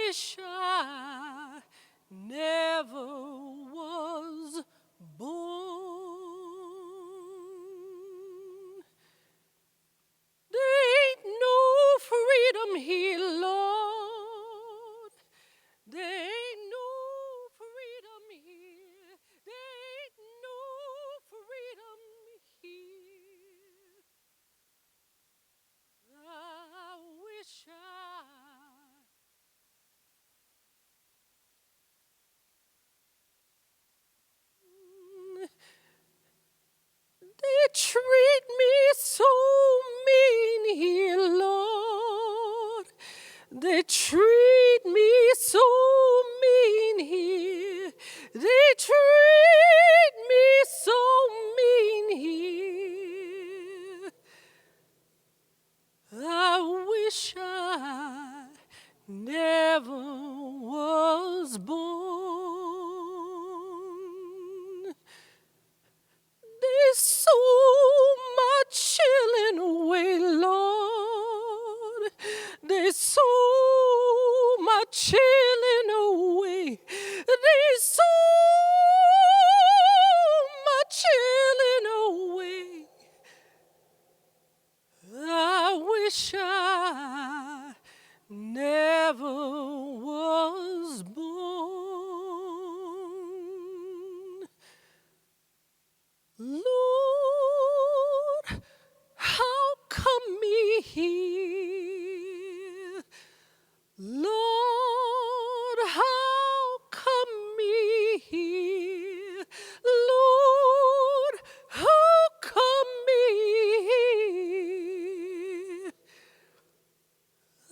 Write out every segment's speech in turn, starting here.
wish I never was born. There ain't no freedom here, Lord. There ain't no freedom here. There ain't no freedom here. I wish they treat me so mean here, Lord. They treat me so mean here. They treat me so mean here. I wish I never was born. There's so much chilling away, Lord. There's so much chilling away. There's so much chilling away. I wish I never was born. Lord, how come me here? Lord, how come me here? Lord, how come me here?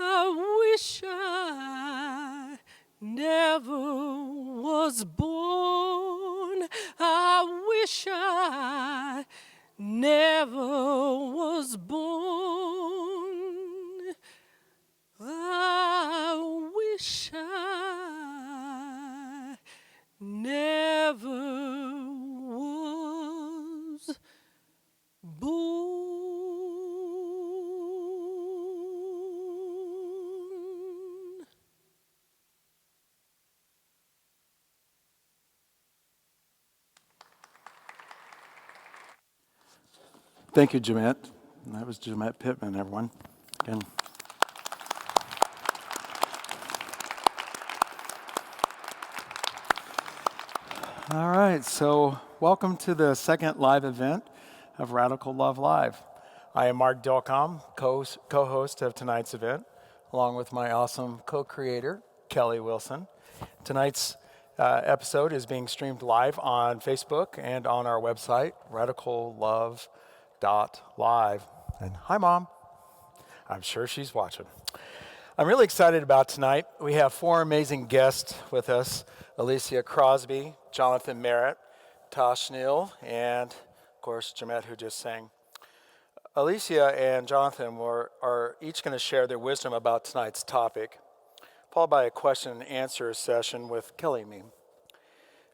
I wish I never was born. I wish I never was born. I wish I never was born. Thank you, Jamette. That was Jamette Pittman, everyone. Again. All right, so welcome to the second live event of Radical Love Live. I am Mark Delcom, co-host of tonight's event, along with my awesome co-creator, Kelly Wilson. Tonight's episode is being streamed live on Facebook and on our website, radicallove.live. And hi, Mom. I'm sure she's watching. I'm really excited about tonight. We have four amazing guests with us: Alicia Crosby, Jonathan Merritt, Tosh Neal, and of course, Jamette, who just sang. Alicia and Jonathan are each going to share their wisdom about tonight's topic, followed by a question and answer session with Kelly and me.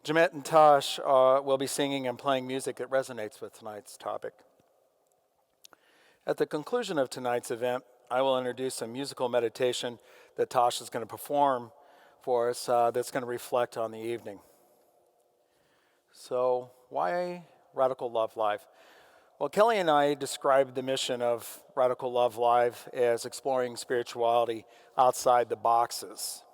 Jamette and Tosh will be singing and playing music that resonates with tonight's topic. At the conclusion of tonight's event, I will introduce a musical meditation that Tosh is going to perform for us that's going to reflect on the evening. So, why Radical Love Live? Well, Kelly and I described the mission of Radical Love Live as exploring spirituality outside the boxes.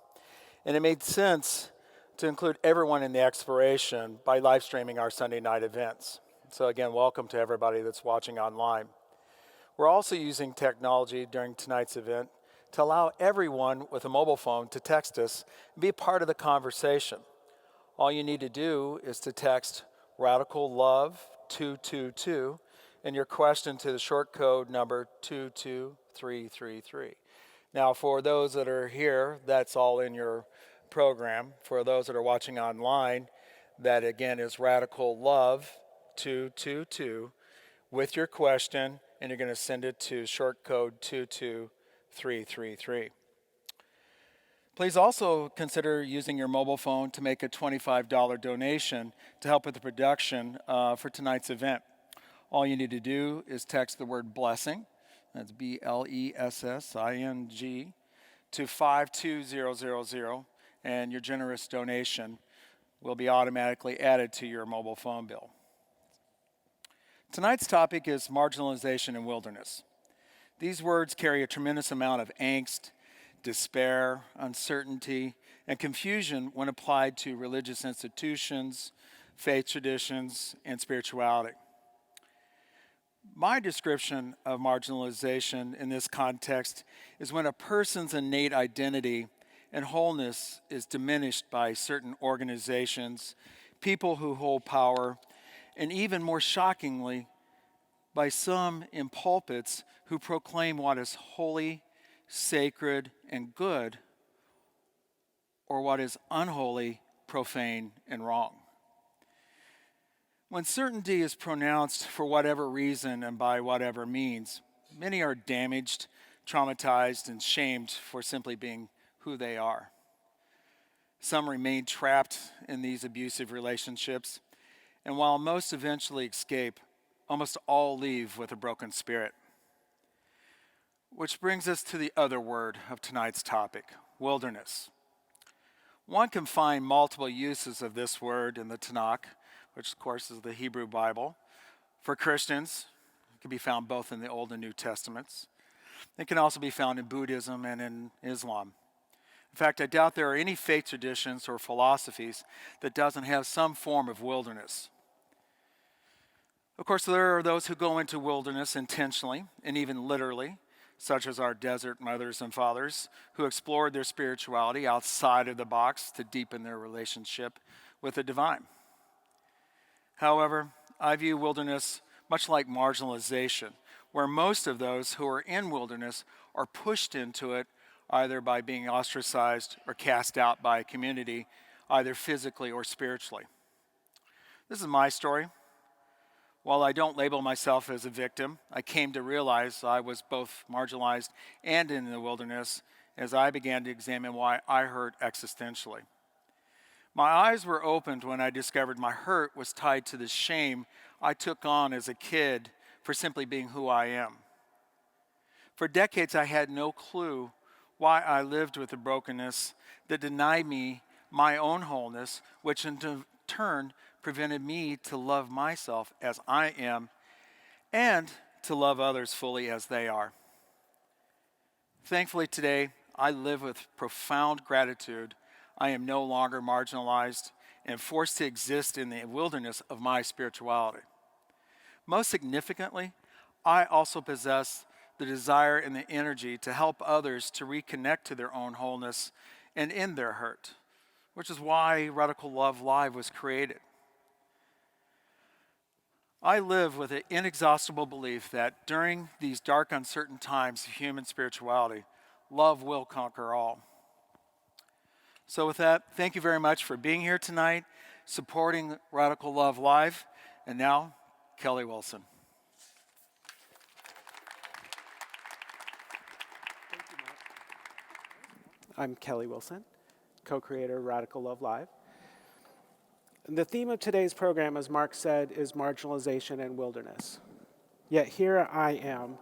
And it made sense to include everyone in the exploration by live streaming our Sunday night events. So again, welcome to everybody that's watching online. We're also using technology during tonight's event to allow everyone with a mobile phone to text us and be a part of the conversation. All you need to do is to text Radical Love 222 and your question to the short code number 22333. Now, for those that are here, that's all in your program. For those that are watching online, that again is Radical Love 222 with your question, and you're going to send it to short code 22333. Please also consider using your mobile phone to make a $25 donation to help with the production for tonight's event. All you need to do is text the word blessing, that's BLESSING, to 52000, and your generous donation will be automatically added to your mobile phone bill. Tonight's topic is marginalization and wilderness. These words carry a tremendous amount of angst, despair, uncertainty, and confusion when applied to religious institutions, faith traditions, and spirituality. My description of marginalization in this context is when a person's innate identity and wholeness is diminished by certain organizations, people who hold power, and even more shockingly, by some in pulpits who proclaim what is holy, sacred, and good, or what is unholy, profane, and wrong. When certainty is pronounced for whatever reason and by whatever means, many are damaged, traumatized, and shamed for simply being who they are. Some remain trapped in these abusive relationships, and while most eventually escape, almost all leave with a broken spirit. Which brings us to the other word of tonight's topic, wilderness. One can find multiple uses of this word in the Tanakh, which of course is the Hebrew Bible. For Christians, it can be found both in the Old and New Testaments. It can also be found in Buddhism and in Islam. In fact, I doubt there are any faith traditions or philosophies that doesn't have some form of wilderness. Of course, there are those who go into wilderness intentionally and even literally, such as our desert mothers and fathers, who explored their spirituality outside of the box to deepen their relationship with the divine. However, I view wilderness much like marginalization, where most of those who are in wilderness are pushed into it either by being ostracized or cast out by a community, either physically or spiritually. This is my story. While I don't label myself as a victim, I came to realize I was both marginalized and in the wilderness as I began to examine why I hurt existentially. My eyes were opened when I discovered my hurt was tied to the shame I took on as a kid for simply being who I am. For decades, I had no clue why I lived with a brokenness that denied me my own wholeness, which in turn prevented me to love myself as I am and to love others fully as they are. Thankfully today, I live with profound gratitude. I am no longer marginalized and forced to exist in the wilderness of my spirituality. Most significantly, I also possess the desire and the energy to help others to reconnect to their own wholeness and end their hurt, which is why Radical Love Live was created. I live with an inexhaustible belief that during these dark, uncertain times of human spirituality, love will conquer all. So with that, thank you very much for being here tonight, supporting Radical Love Live, and now, Kelly Wilson. Thank you, Mark. I'm Kelly Wilson, co-creator of Radical Love Live. The theme of today's program, as Mark said, is marginalization and wilderness. Yet here I am,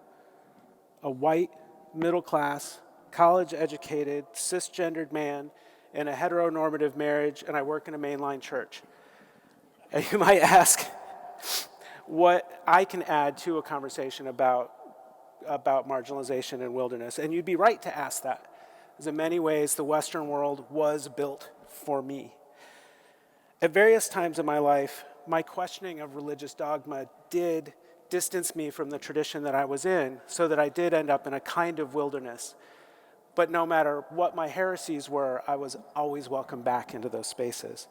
a white, middle-class, college-educated, cisgendered man in a heteronormative marriage, and I work in a mainline church. And you might ask what I can add to a conversation about marginalization and wilderness. And you'd be right to ask that, because in many ways, the Western world was built for me. At various times in my life, my questioning of religious dogma did distance me from the tradition that I was in, so that I did end up in a kind of wilderness. But no matter what my heresies were, I was always welcome back into those spaces.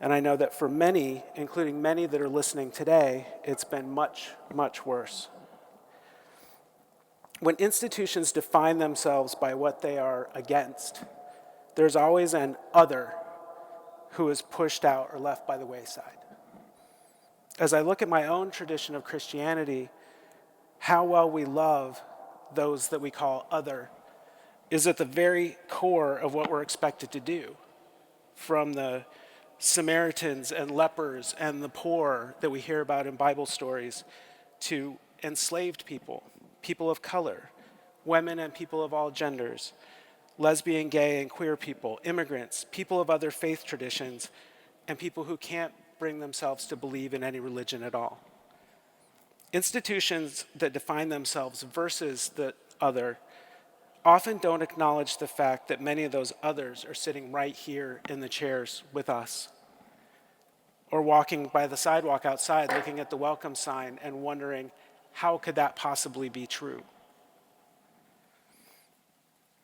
And I know that for many, including many that are listening today, it's been much, much worse. When institutions define themselves by what they are against, there's always an other who is pushed out or left by the wayside. As I look at my own tradition of Christianity, how well we love those that we call other is at the very core of what we're expected to do. From the Samaritans and lepers and the poor that we hear about in Bible stories, to enslaved people, people of color, women and people of all genders, lesbian, gay, and queer people, immigrants, people of other faith traditions, and people who can't bring themselves to believe in any religion at all. Institutions that define themselves versus the other often don't acknowledge the fact that many of those others are sitting right here in the chairs with us, or walking by the sidewalk outside looking at the welcome sign and wondering, how could that possibly be true?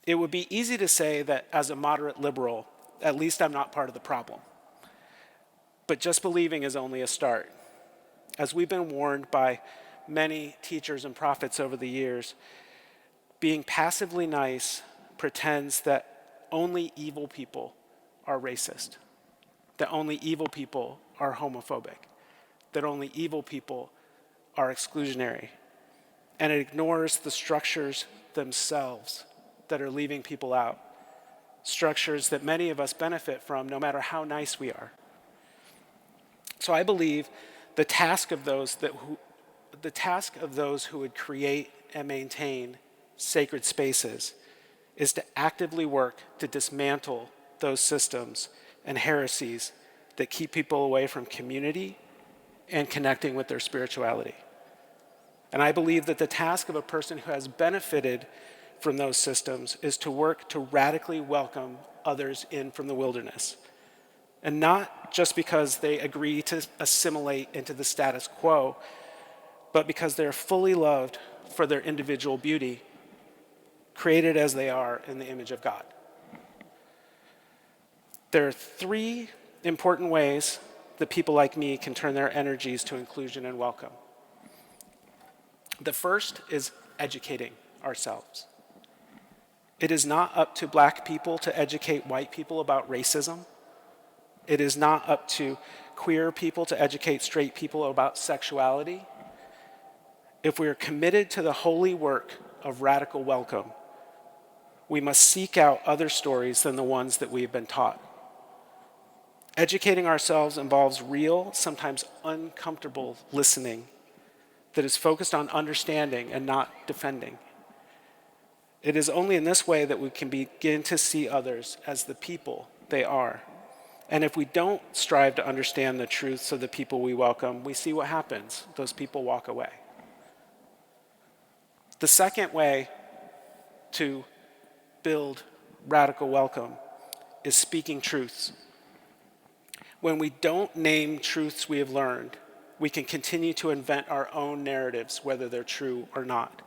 It would be easy to say that as a moderate liberal, at least I'm not part of the problem. But just believing is only a start. As we've been warned by many teachers and prophets over the years, being passively nice pretends that only evil people are racist, that only evil people are homophobic, that only evil people are exclusionary, and it ignores the structures themselves that are leaving people out, structures that many of us benefit from no matter how nice we are. So I believe the task of those who would create and maintain sacred spaces is to actively work to dismantle those systems and heresies that keep people away from community and connecting with their spirituality. And I believe that the task of a person who has benefited from those systems is to work to radically welcome others in from the wilderness. And not just because they agree to assimilate into the status quo, but because they're fully loved for their individual beauty, created as they are in the image of God. There are 3 important ways that people like me can turn their energies to inclusion and welcome. The first is educating ourselves. It is not up to Black people to educate white people about racism. It is not up to queer people to educate straight people about sexuality. If we are committed to the holy work of radical welcome, we must seek out other stories than the ones that we've been taught. Educating ourselves involves real, sometimes uncomfortable listening that is focused on understanding and not defending. It is only in this way that we can begin to see others as the people they are. And if we don't strive to understand the truths of the people we welcome, we see what happens. Those people walk away. The second way to build radical welcome is speaking truths. When we don't name truths we have learned, we can continue to invent our own narratives, whether they're true or not.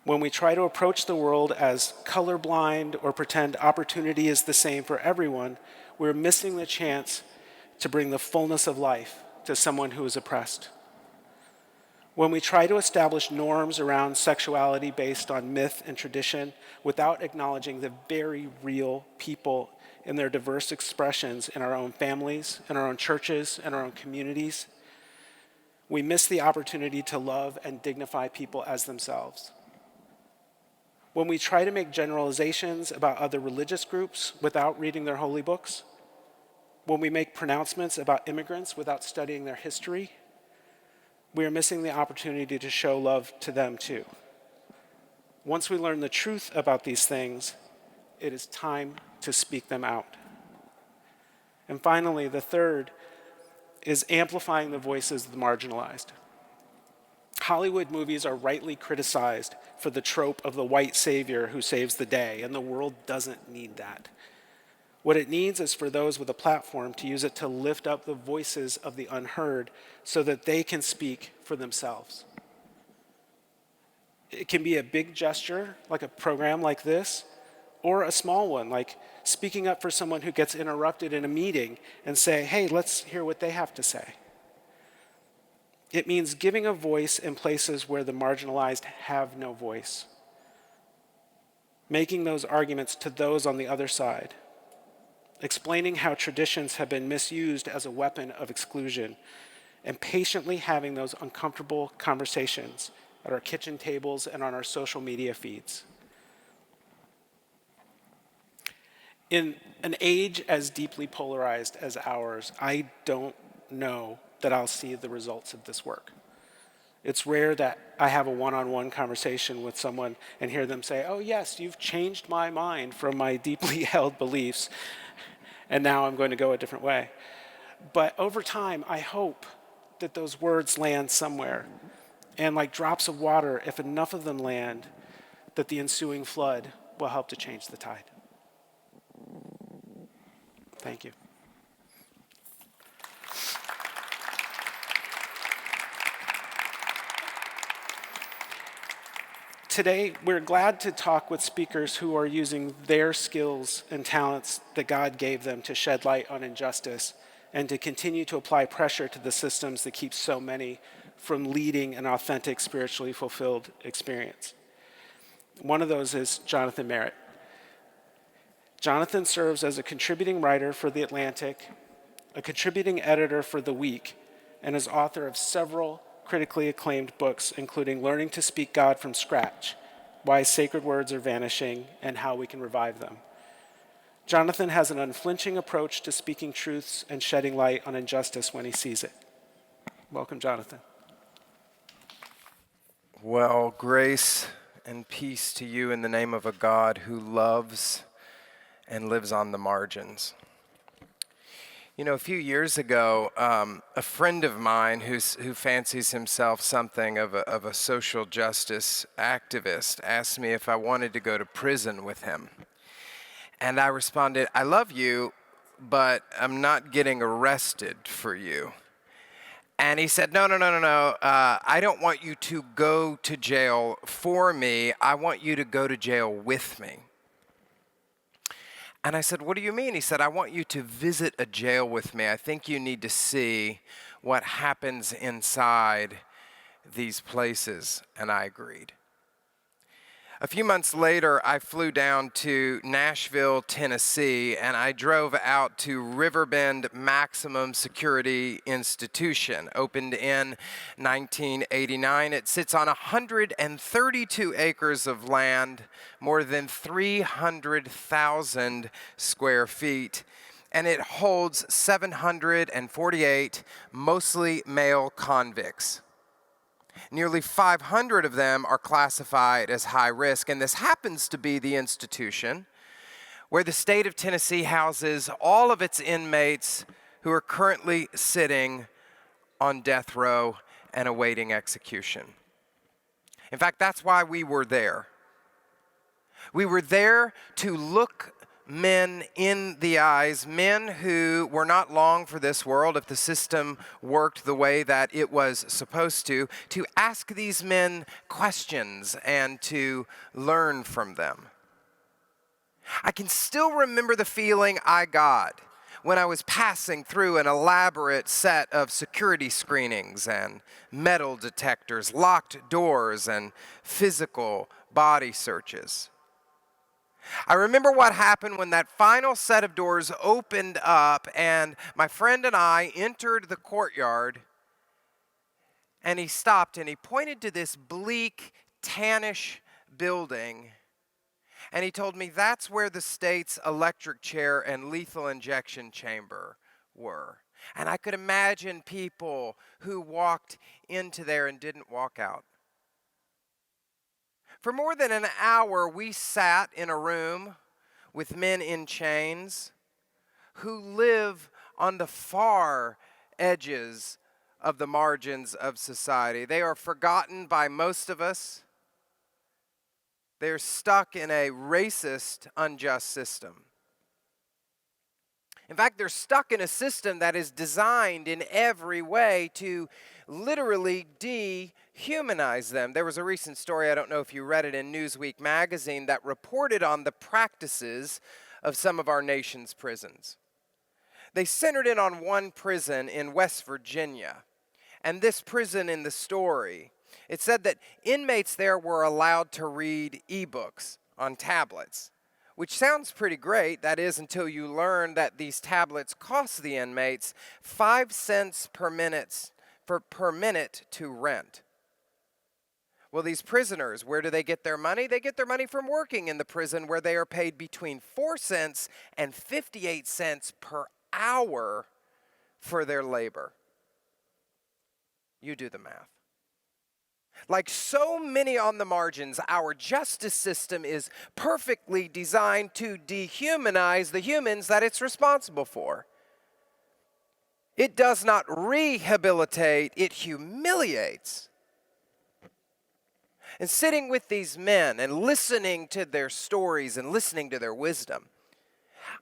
When we try to approach the world as colorblind or pretend opportunity is the same for everyone, we're missing the chance to bring the fullness of life to someone who is oppressed. When we try to establish norms around sexuality based on myth and tradition without acknowledging the very real people in their diverse expressions in our own families, in our own churches, in our own communities, we miss the opportunity to love and dignify people as themselves. When we try to make generalizations about other religious groups without reading their holy books, when we make pronouncements about immigrants without studying their history, we are missing the opportunity to show love to them too. Once we learn the truth about these things, it is time to speak them out. And finally, the third is amplifying the voices of the marginalized. Hollywood movies are rightly criticized for the trope of the white savior who saves the day, and the world doesn't need that. What it needs is for those with a platform to use it to lift up the voices of the unheard so that they can speak for themselves. It can be a big gesture, like a program like this, or a small one, like speaking up for someone who gets interrupted in a meeting and say, hey, let's hear what they have to say. It means giving a voice in places where the marginalized have no voice, making those arguments to those on the other side, explaining how traditions have been misused as a weapon of exclusion, and patiently having those uncomfortable conversations at our kitchen tables and on our social media feeds. In an age as deeply polarized as ours, I don't know that I'll see the results of this work. It's rare that I have a one-on-one conversation with someone and hear them say, "Oh yes, you've changed my mind from my deeply held beliefs, and now I'm going to go a different way." But over time, I hope that those words land somewhere. And like drops of water, if enough of them land, that the ensuing flood will help to change the tide. Thank you. Today, we're glad to talk with speakers who are using their skills and talents that God gave them to shed light on injustice and to continue to apply pressure to the systems that keep so many from leading an authentic, spiritually fulfilled experience. One of those is Jonathan Merritt. Jonathan serves as a contributing writer for The Atlantic, a contributing editor for The Week, and is author of several critically acclaimed books, including Learning to Speak God from Scratch, Why Sacred Words Are Vanishing, and How We Can Revive Them. Jonathan has an unflinching approach to speaking truths and shedding light on injustice when he sees it. Welcome, Jonathan. Well, grace and peace to you in the name of a God who loves and lives on the margins. You know, a few years ago, a friend of mine who fancies himself something of a social justice activist asked me if I wanted to go to prison with him. And I responded, "I love you, but I'm not getting arrested for you." And he said, no. I don't want you to go to jail for me. I want you to go to jail with me. And I said, what do you mean? He said, I want you to visit a jail with me. I think you need to see what happens inside these places. And I agreed. A few months later, I flew down to Nashville, Tennessee, and I drove out to Riverbend Maximum Security Institution, opened in 1989. It sits on 132 acres of land, more than 300,000 square feet, and it holds 748 mostly male convicts. Nearly 500 of them are classified as high risk, and this happens to be the institution where the state of Tennessee houses all of its inmates who are currently sitting on death row and awaiting execution. In fact, that's why we were there. We were there to look men in the eyes, men who were not long for this world if the system worked the way that it was supposed to ask these men questions and to learn from them. I can still remember the feeling I got when I was passing through an elaborate set of security screenings and metal detectors, locked doors, and physical body searches. I remember what happened when that final set of doors opened up and my friend and I entered the courtyard, and he stopped and he pointed to this bleak, tannish building, and he told me that's where the state's electric chair and lethal injection chamber were. And I could imagine people who walked into there and didn't walk out. For more than an hour, we sat in a room with men in chains who live on the far edges of the margins of society. They are forgotten by most of us. They're stuck in a racist, unjust system. In fact, they're stuck in a system that is designed in every way to literally dehumanize them. There was a recent story, I don't know if you read it, in Newsweek magazine that reported on the practices of some of our nation's prisons. They centered in on one prison in West Virginia. And this prison in the story, it said that inmates there were allowed to read ebooks on tablets, which sounds pretty great. That is, until you learn that these tablets cost the inmates 5 cents per minute to rent. Well, these prisoners, where do they get their money? They get their money from working in the prison, where they are paid between 4 cents and 58 cents per hour for their labor. You do the math. Like so many on the margins, our justice system is perfectly designed to dehumanize the humans that it's responsible for. It does not rehabilitate, it humiliates. And sitting with these men and listening to their stories and listening to their wisdom,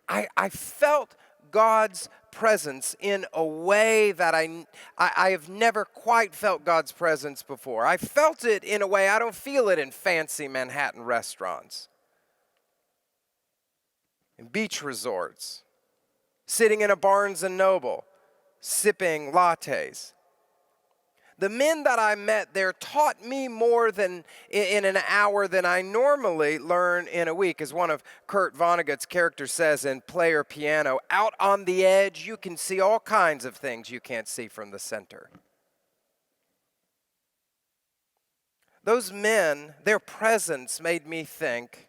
I felt God's presence in a way that I have never quite felt God's presence before. I felt it in a way I don't feel it in fancy Manhattan restaurants, in beach resorts, sitting in a Barnes and Noble, sipping lattes. The men that I met there taught me more than in an hour than I normally learn in a week. As one of Kurt Vonnegut's characters says in Player Piano, out on the edge, you can see all kinds of things you can't see from the center. Those men, their presence made me think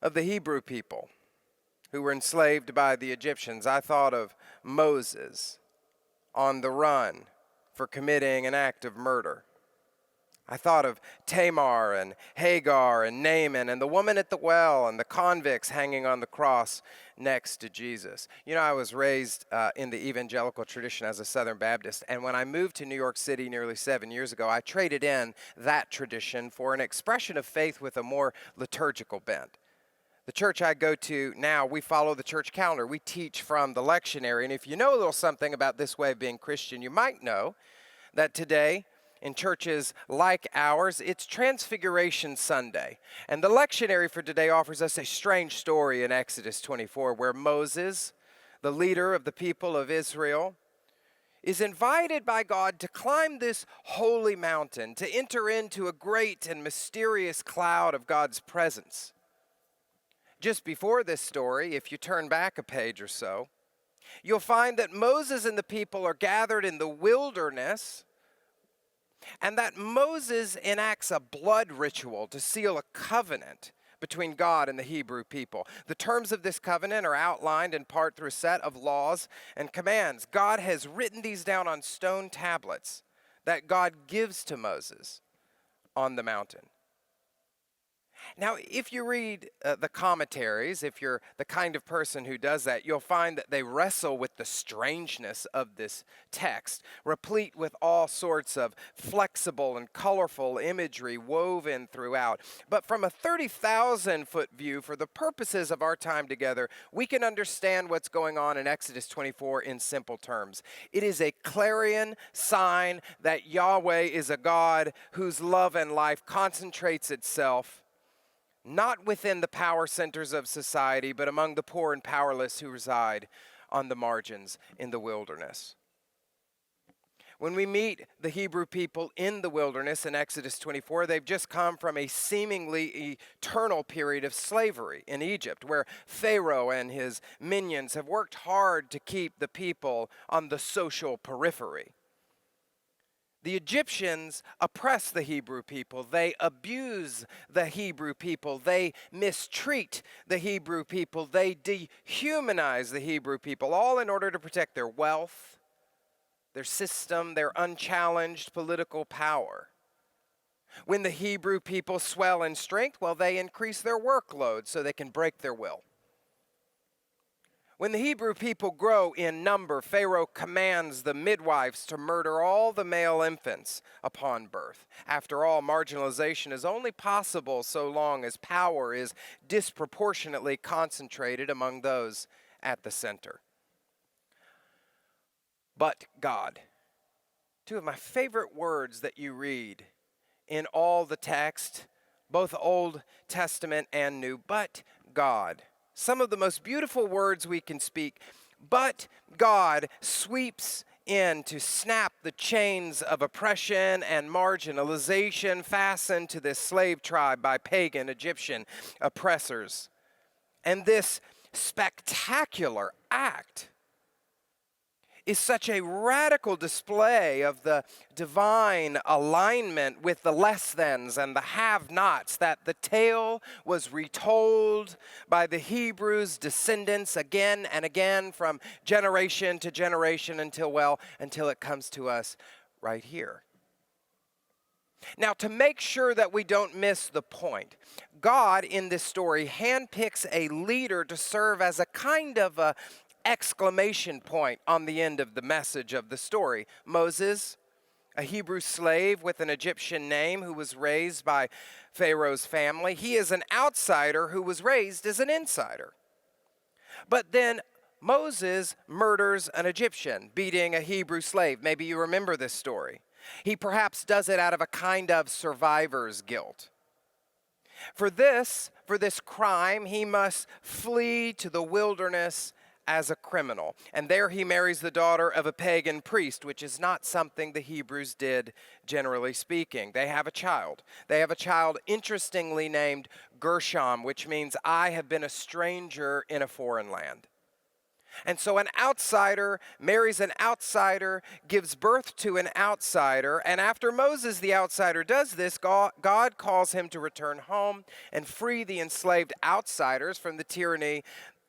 of the Hebrew people who were enslaved by the Egyptians. I thought of Moses on the run for committing an act of murder. I thought of Tamar and Hagar and Naaman and the woman at the well and the convicts hanging on the cross next to Jesus. You know, I was raised in the evangelical tradition as a Southern Baptist, and when I moved to New York City nearly 7 years ago, I traded in that tradition for an expression of faith with a more liturgical bent. The church I go to now, we follow the church calendar. We teach from the lectionary. And if you know a little something about this way of being Christian, you might know that today, in churches like ours, it's Transfiguration Sunday. And the lectionary for today offers us a strange story in Exodus 24, where Moses, the leader of the people of Israel, is invited by God to climb this holy mountain, to enter into a great and mysterious cloud of God's presence. Just before this story, if you turn back a page or so, you'll find that Moses and the people are gathered in the wilderness, and that Moses enacts a blood ritual to seal a covenant between God and the Hebrew people. The terms of this covenant are outlined in part through a set of laws and commands. God has written these down on stone tablets that God gives to Moses on the mountain. Now, if you read the commentaries, if you're the kind of person who does that, you'll find that they wrestle with the strangeness of this text, replete with all sorts of flexible and colorful imagery woven throughout. But from a 30,000-foot view, for the purposes of our time together, we can understand what's going on in Exodus 24 in simple terms. It is a clarion sign that Yahweh is a God whose love and life concentrates itself not within the power centers of society, but among the poor and powerless who reside on the margins in the wilderness. When we meet the Hebrew people in the wilderness in Exodus 24, they've just come from a seemingly eternal period of slavery in Egypt, where Pharaoh and his minions have worked hard to keep the people on the social periphery. The Egyptians oppress the Hebrew people. They abuse the Hebrew people. They mistreat the Hebrew people. They dehumanize the Hebrew people, all in order to protect their wealth, their system, their unchallenged political power. When the Hebrew people swell in strength, well, they increase their workload so they can break their will. When the Hebrew people grow in number, Pharaoh commands the midwives to murder all the male infants upon birth. After all, marginalization is only possible so long as power is disproportionately concentrated among those at the center. But God. Two of my favorite words that you read in all the text, both Old Testament and New, but God. Some of the most beautiful words we can speak, but God sweeps in to snap the chains of oppression and marginalization fastened to this slave tribe by pagan Egyptian oppressors. And this spectacular act is such a radical display of the divine alignment with the less-thans and the have-nots that the tale was retold by the Hebrews' descendants again and again from generation to generation until it comes to us right here. Now, to make sure that we don't miss the point, God in this story handpicks a leader to serve as a kind of a exclamation point on the end of the message of the story. Moses, a Hebrew slave with an Egyptian name who was raised by Pharaoh's family. He is an outsider who was raised as an insider. But then Moses murders an Egyptian, beating a Hebrew slave. Maybe you remember this story. He perhaps does it out of a kind of survivor's guilt. For this crime, he must flee to the wilderness as a criminal. And there he marries the daughter of a pagan priest, which is not something the Hebrews did, generally speaking. They have a child. They have a child interestingly named Gershom, which means I have been a stranger in a foreign land. And so an outsider marries an outsider, gives birth to an outsider, and after Moses, the outsider, does this, God calls him to return home and free the enslaved outsiders from the tyranny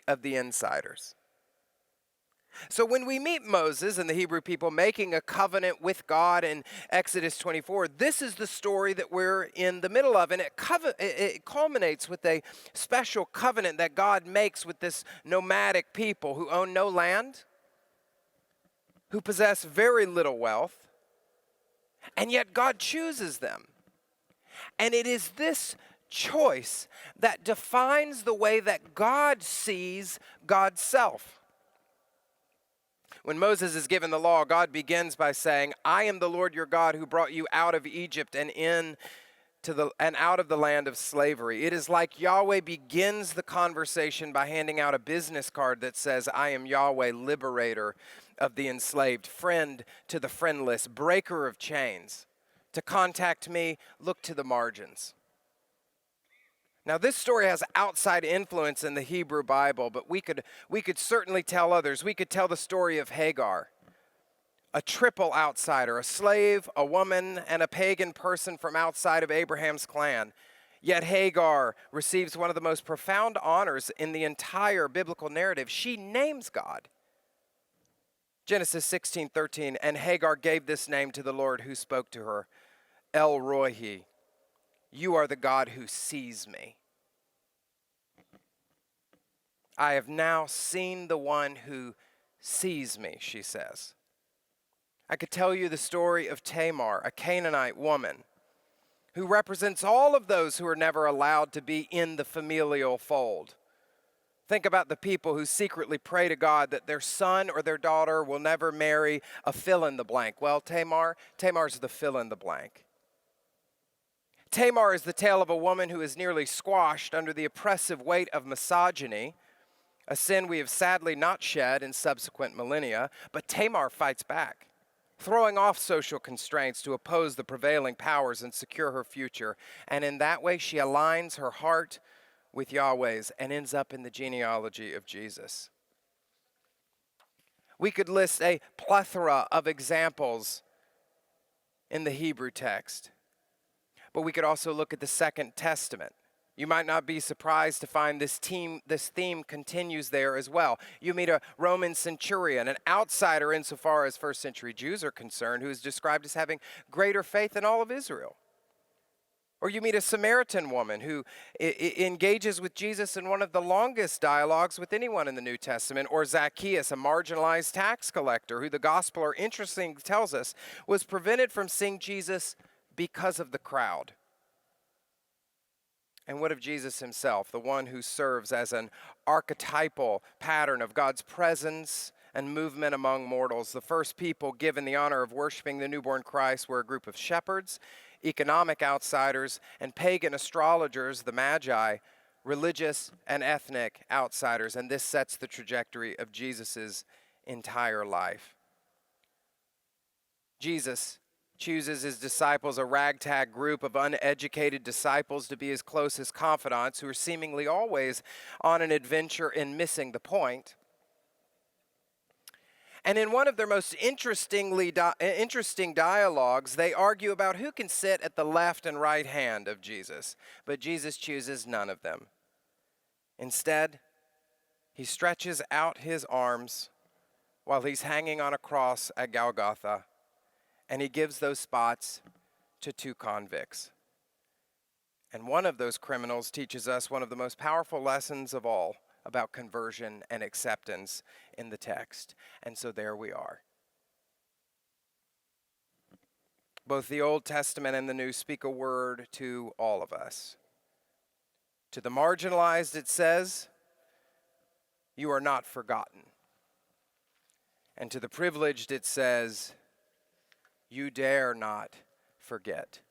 of the insiders. So when we meet Moses and the Hebrew people making a covenant with God in Exodus 24, this is the story that we're in the middle of. And it culminates with a special covenant that God makes with this nomadic people who own no land, who possess very little wealth, and yet God chooses them. And it is this choice that defines the way that God sees God's self. When Moses is given the law, God begins by saying, I am the Lord your God who brought you out of Egypt and out of the land of slavery. It is like Yahweh begins the conversation by handing out a business card that says, I am Yahweh, liberator of the enslaved, friend to the friendless, breaker of chains. To contact me, look to the margins. Now, this story has outside influence in the Hebrew Bible, but we could certainly tell others. We could tell the story of Hagar, a triple outsider, a slave, a woman, and a pagan person from outside of Abraham's clan. Yet Hagar receives one of the most profound honors in the entire biblical narrative. She names God. Genesis 16:13, and Hagar gave this name to the Lord who spoke to her, El Roi. You are the God who sees me. I have now seen the one who sees me, she says. I could tell you the story of Tamar, a Canaanite woman, who represents all of those who are never allowed to be in the familial fold. Think about the people who secretly pray to God that their son or their daughter will never marry a fill-in-the-blank. Well, Tamar's the fill-in-the-blank. Tamar is the tale of a woman who is nearly squashed under the oppressive weight of misogyny, a sin we have sadly not shed in subsequent millennia, but Tamar fights back, throwing off social constraints to oppose the prevailing powers and secure her future. And in that way, she aligns her heart with Yahweh's and ends up in the genealogy of Jesus. We could list a plethora of examples in the Hebrew text. But we could also look at the Second Testament. You might not be surprised to find this theme continues there as well. You meet a Roman centurion, an outsider insofar as first century Jews are concerned, who is described as having greater faith than all of Israel. Or you meet a Samaritan woman who engages with Jesus in one of the longest dialogues with anyone in the New Testament. Or Zacchaeus, a marginalized tax collector, who the Gospeler interestingly tells us was prevented from seeing Jesus because of the crowd. And what of Jesus himself, the one who serves as an archetypal pattern of God's presence and movement among mortals? The first people given the honor of worshiping the newborn Christ were a group of shepherds, economic outsiders, and pagan astrologers, the Magi, religious and ethnic outsiders. And this sets the trajectory of Jesus' entire life. Jesus chooses his disciples, a ragtag group of uneducated disciples, to be his closest confidants, who are seemingly always on an adventure in missing the point. And in one of their most interesting dialogues, they argue about who can sit at the left and right hand of Jesus. But Jesus chooses none of them. Instead, he stretches out his arms while he's hanging on a cross at Golgotha, and he gives those spots to 2 convicts. And one of those criminals teaches us one of the most powerful lessons of all about conversion and acceptance in the text. And so there we are. Both the Old Testament and the New speak a word to all of us. To the marginalized, it says, "You are not forgotten." And to the privileged, it says, "You dare not forget."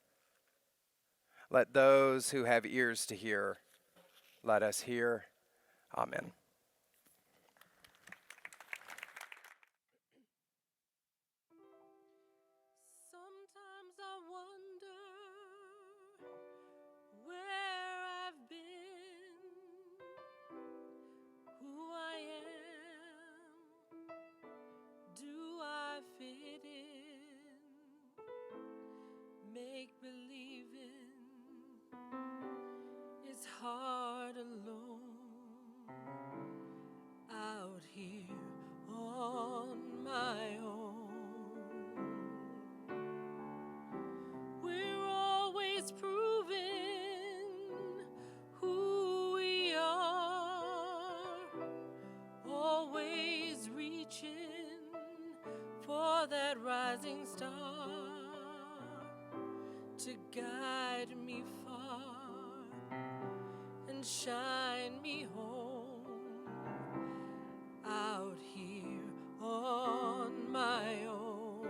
Let those who have ears to hear, let us hear. Amen. Sometimes I wonder where I've been, who I am. Do I fit in? Make believing is hard alone, out here on my own. We're always proving who we are, always reaching for that rising star to guide me far and shine me home, out here on my own.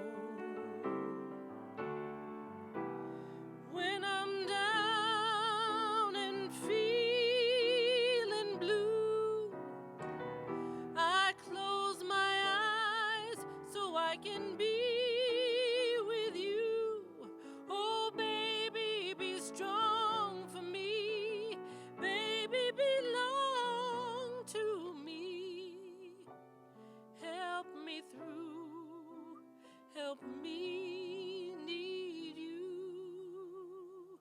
When I'm down and feeling blue, I close my eyes so I can be with you. Oh, baby, be strong for me. Baby, belong to me. Help me through. Help me need you.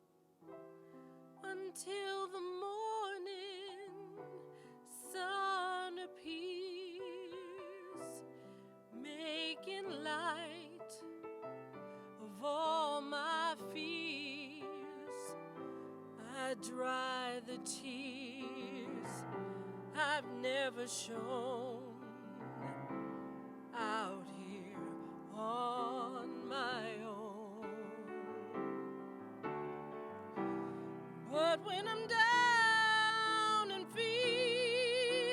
Until the morning sun appears, making light of all my fears. I dry the tears I've never shown, out here on my own. But when I'm down and feeling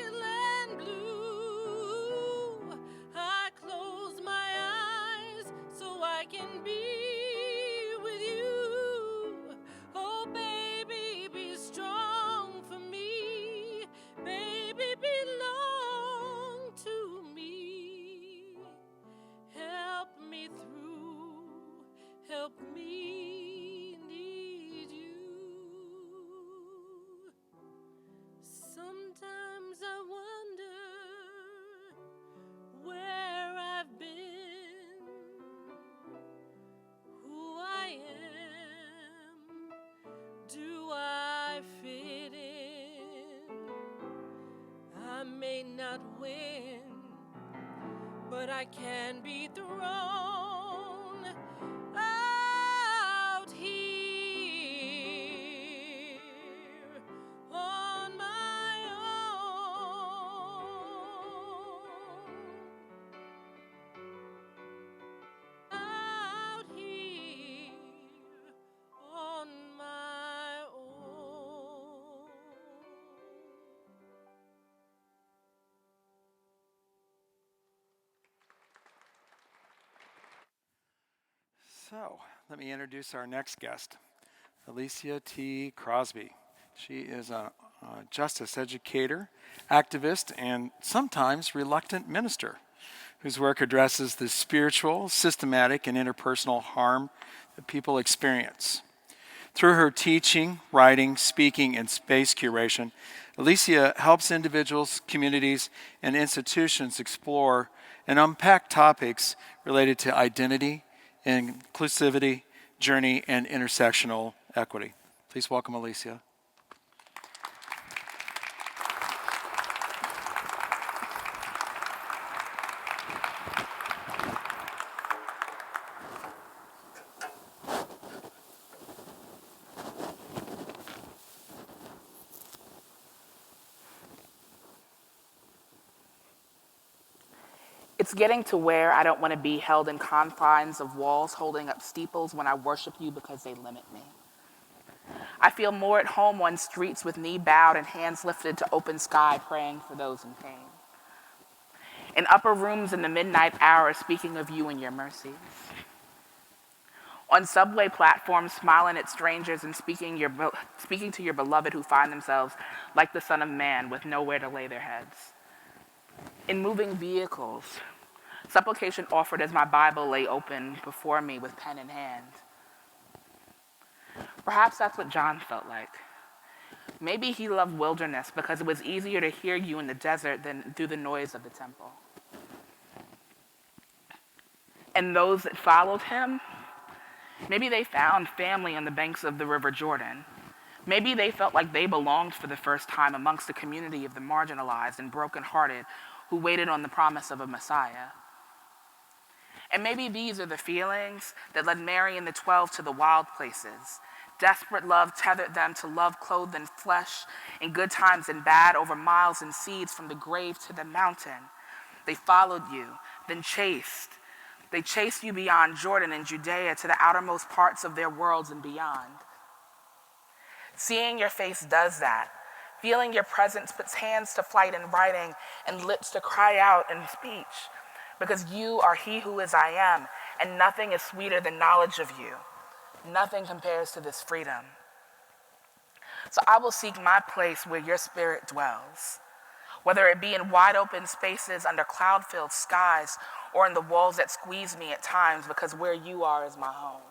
blue, I close my eyes so I can be with you. Oh, baby, be strong for me. Baby, belong to me. Help me through. Help me need you. Sometimes I wonder where I've been, who I am. Do I fit in? I may not win, but I can be thrown out here on my own. Out here on my own. So, let me introduce our next guest, Alicia T. Crosby. She is a justice educator, activist, and sometimes reluctant minister whose work addresses the spiritual, systematic, and interpersonal harm that people experience. Through her teaching, writing, speaking, and space curation, Alicia helps individuals, communities, and institutions explore and unpack topics related to identity, inclusivity, journey, and intersectional equity. Please welcome Alicia. It's getting to where I don't want to be held in confines of walls holding up steeples when I worship you because they limit me. I feel more at home on streets with knee bowed and hands lifted to open sky, praying for those in pain. In upper rooms in the midnight hour, speaking of you and your mercies. On subway platforms, smiling at strangers and speaking to your beloved who find themselves like the Son of Man with nowhere to lay their heads. In moving vehicles, supplication offered as my Bible lay open before me with pen in hand. Perhaps that's what John felt like. Maybe he loved wilderness because it was easier to hear you in the desert than through the noise of the temple. And those that followed him, maybe they found family on the banks of the River Jordan. Maybe they felt like they belonged for the first time amongst a community of the marginalized and brokenhearted who waited on the promise of a Messiah. And maybe these are the feelings that led Mary and the 12 to the wild places. Desperate love tethered them to love clothed in flesh, in good times and bad, over miles and seeds from the grave to the mountain. They followed you, then chased. They chased you beyond Jordan and Judea to the outermost parts of their worlds and beyond. Seeing your face does that. Feeling your presence puts hands to flight in writing and lips to cry out in speech. Because you are he who is I am, and nothing is sweeter than knowledge of you. Nothing compares to this freedom. So I will seek my place where your spirit dwells, whether it be in wide open spaces under cloud-filled skies or in the walls that squeeze me at times, because where you are is my home.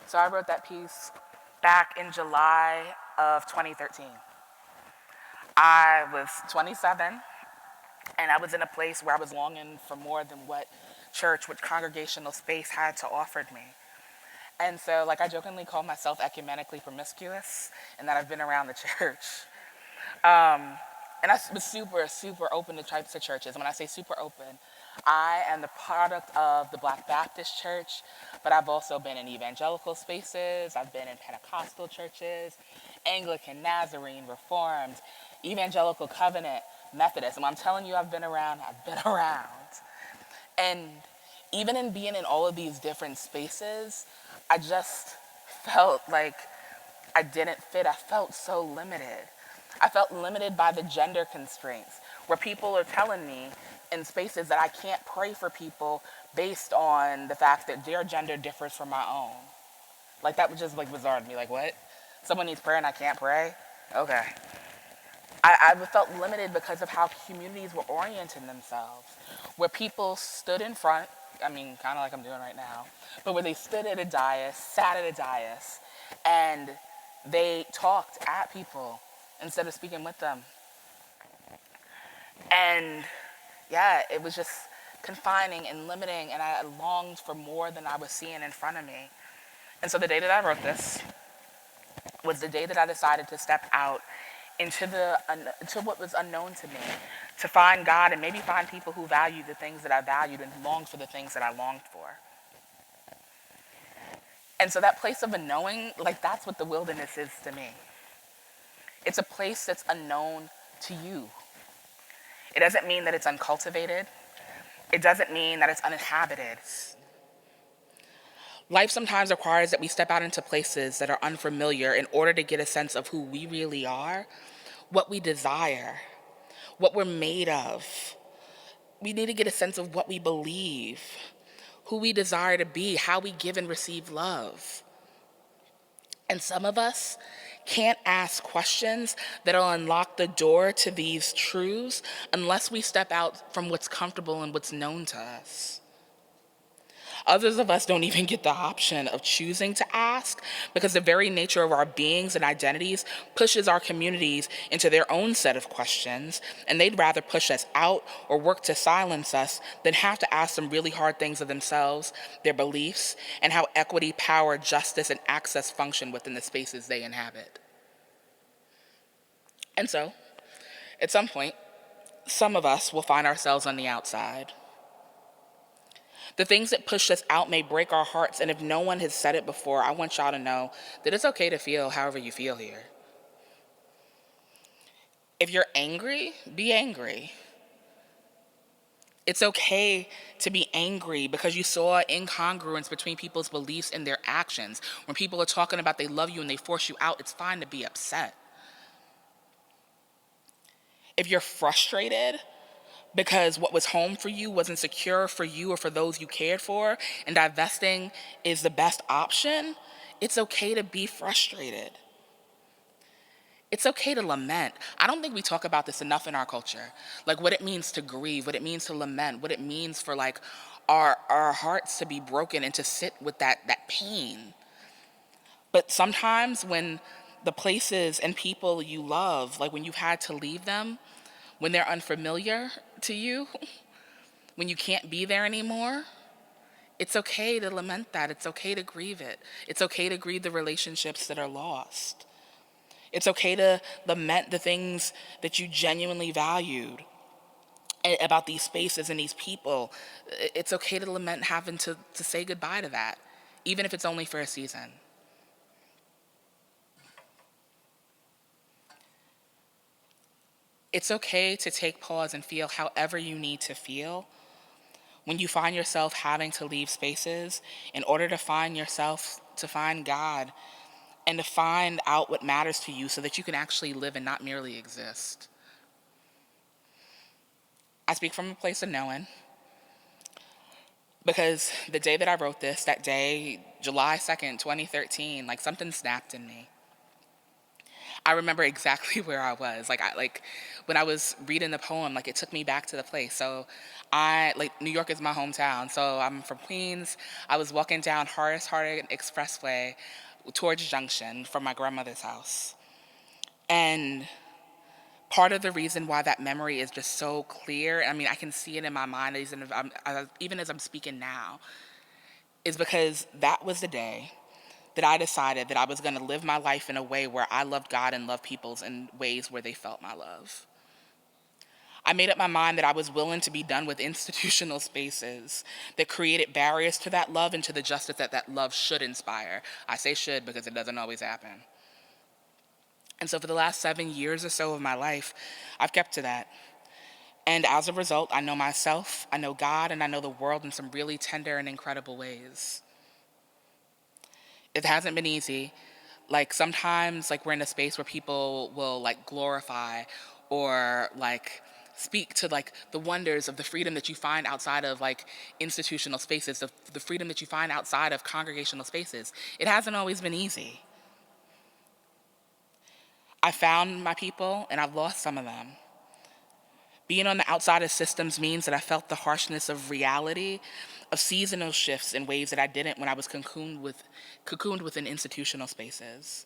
So I wrote that piece back in July of 2013. I was 27, and I was in a place where I was longing for more than what church, what congregational space had to offer me. And so, I jokingly call myself ecumenically promiscuous, and that I've been around the church. And I was super, super open to types of churches. When I say super open, I am the product of the Black Baptist Church, but I've also been in evangelical spaces. I've been in Pentecostal churches, Anglican, Nazarene, Reformed, Evangelical Covenant, Methodist. And when I'm telling you I've been around, I've been around. And even in being in all of these different spaces, I just felt like I didn't fit. I felt so limited. I felt limited by the gender constraints, where people are telling me in spaces that I can't pray for people based on the fact that their gender differs from my own. That was just bizarre to me. What? Someone needs prayer and I can't pray? Okay. I felt limited because of how communities were orienting themselves, where people stood in front, kind of like I'm doing right now, but where they stood at a dais, sat at a dais, and they talked at people instead of speaking with them. And yeah, it was just confining and limiting, and I longed for more than I was seeing in front of me. And so the day that I wrote this was the day that I decided to step out into what was unknown to me, to find God and maybe find people who value the things that I valued and longed for the things that I longed for. And so that place of unknowing, that's what the wilderness is to me. It's a place that's unknown to you. It doesn't mean that it's uncultivated. It doesn't mean that it's uninhabited. Life sometimes requires that we step out into places that are unfamiliar in order to get a sense of who we really are, what we desire, what we're made of. We need to get a sense of what we believe, who we desire to be, how we give and receive love. And some of us can't ask questions that'll unlock the door to these truths unless we step out from what's comfortable and what's known to us. Others of us don't even get the option of choosing to ask because the very nature of our beings and identities pushes our communities into their own set of questions, and they'd rather push us out or work to silence us than have to ask some really hard things of themselves, their beliefs, and how equity, power, justice, and access function within the spaces they inhabit. And so, at some point, some of us will find ourselves on the outside. The things that push us out may break our hearts, and if no one has said it before, I want y'all to know that it's okay to feel however you feel here. If you're angry, be angry. It's okay to be angry because you saw incongruence between people's beliefs and their actions. When people are talking about they love you and they force you out, it's fine to be upset. If you're frustrated because what was home for you wasn't secure for you or for those you cared for, and divesting is the best option, it's okay to be frustrated. It's okay to lament. I don't think we talk about this enough in our culture. Like what it means to grieve, what it means to lament, what it means for like our hearts to be broken and to sit with that pain. But sometimes when the places and people you love, like when you've had to leave them, when they're unfamiliar to you, when you can't be there anymore, it's okay to lament that. It's okay to grieve it. It's okay to grieve the relationships that are lost. It's okay to lament the things that you genuinely valued about these spaces and these people. It's okay to lament having to say goodbye to that, even if it's only for a season. It's okay to take pause and feel however you need to feel when you find yourself having to leave spaces in order to find yourself, to find God, and to find out what matters to you so that you can actually live and not merely exist. I speak from a place of knowing because the day that I wrote this, that day, July 2nd, 2013, like something snapped in me. I remember exactly where I was. Like when I was reading the poem, like it took me back to the place. So New York is my hometown. So I'm from Queens. I was walking down Horace Harding Expressway towards Junction from my grandmother's house. And part of the reason why that memory is just so clear, I mean, I can see it in my mind even as I'm speaking now, is because that was the day that I decided that I was going to live my life in a way where I loved God and loved people in ways where they felt my love. I made up my mind that I was willing to be done with institutional spaces that created barriers to that love and to the justice that love should inspire. I say should because it doesn't always happen. And so for the last 7 years or so of my life, I've kept to that. And as a result, I know myself, I know God, and I know the world in some really tender and incredible ways. It hasn't been easy. Like sometimes like we're in a space where people will like glorify or like speak to like the wonders of the freedom that you find outside of like institutional spaces, the freedom that you find outside of congregational spaces. It hasn't always been easy. I found my people and I've lost some of them. Being on the outside of systems means that I felt the harshness of reality, of seasonal shifts in ways that I didn't when I was cocooned within institutional spaces.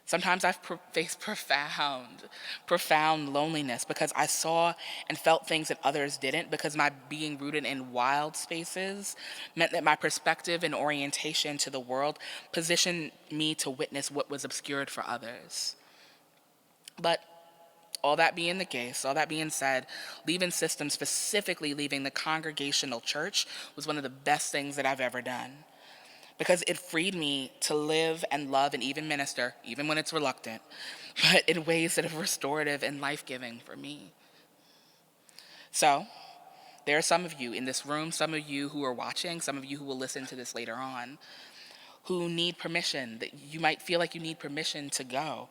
Sometimes I've faced profound loneliness because I saw and felt things that others didn't, because my being rooted in wild spaces meant that my perspective and orientation to the world positioned me to witness what was obscured for others. But all that being the case, all that being said, leaving systems, specifically leaving the congregational church, was one of the best things that I've ever done. Because it freed me to live and love and even minister, even when it's reluctant, but in ways that are restorative and life-giving for me. So, there are some of you in this room, some of you who are watching, some of you who will listen to this later on, who need permission, that you might feel like you need permission to go,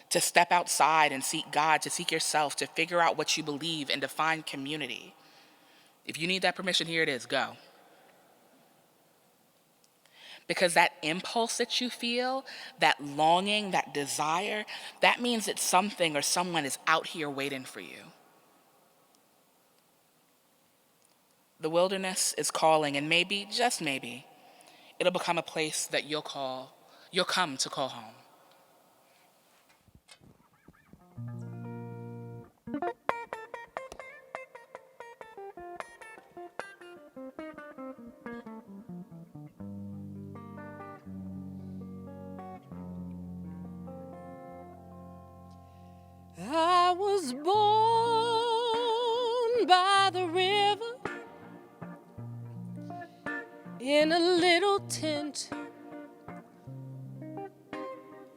to step outside and seek God, to seek yourself, to figure out what you believe and to find community. If you need that permission, here it is, go. Because that impulse that you feel, that longing, that desire, that means that something or someone is out here waiting for you. The wilderness is calling, and maybe, just maybe, it'll become a place that you'll come to call home. I was born by the river in a little tent.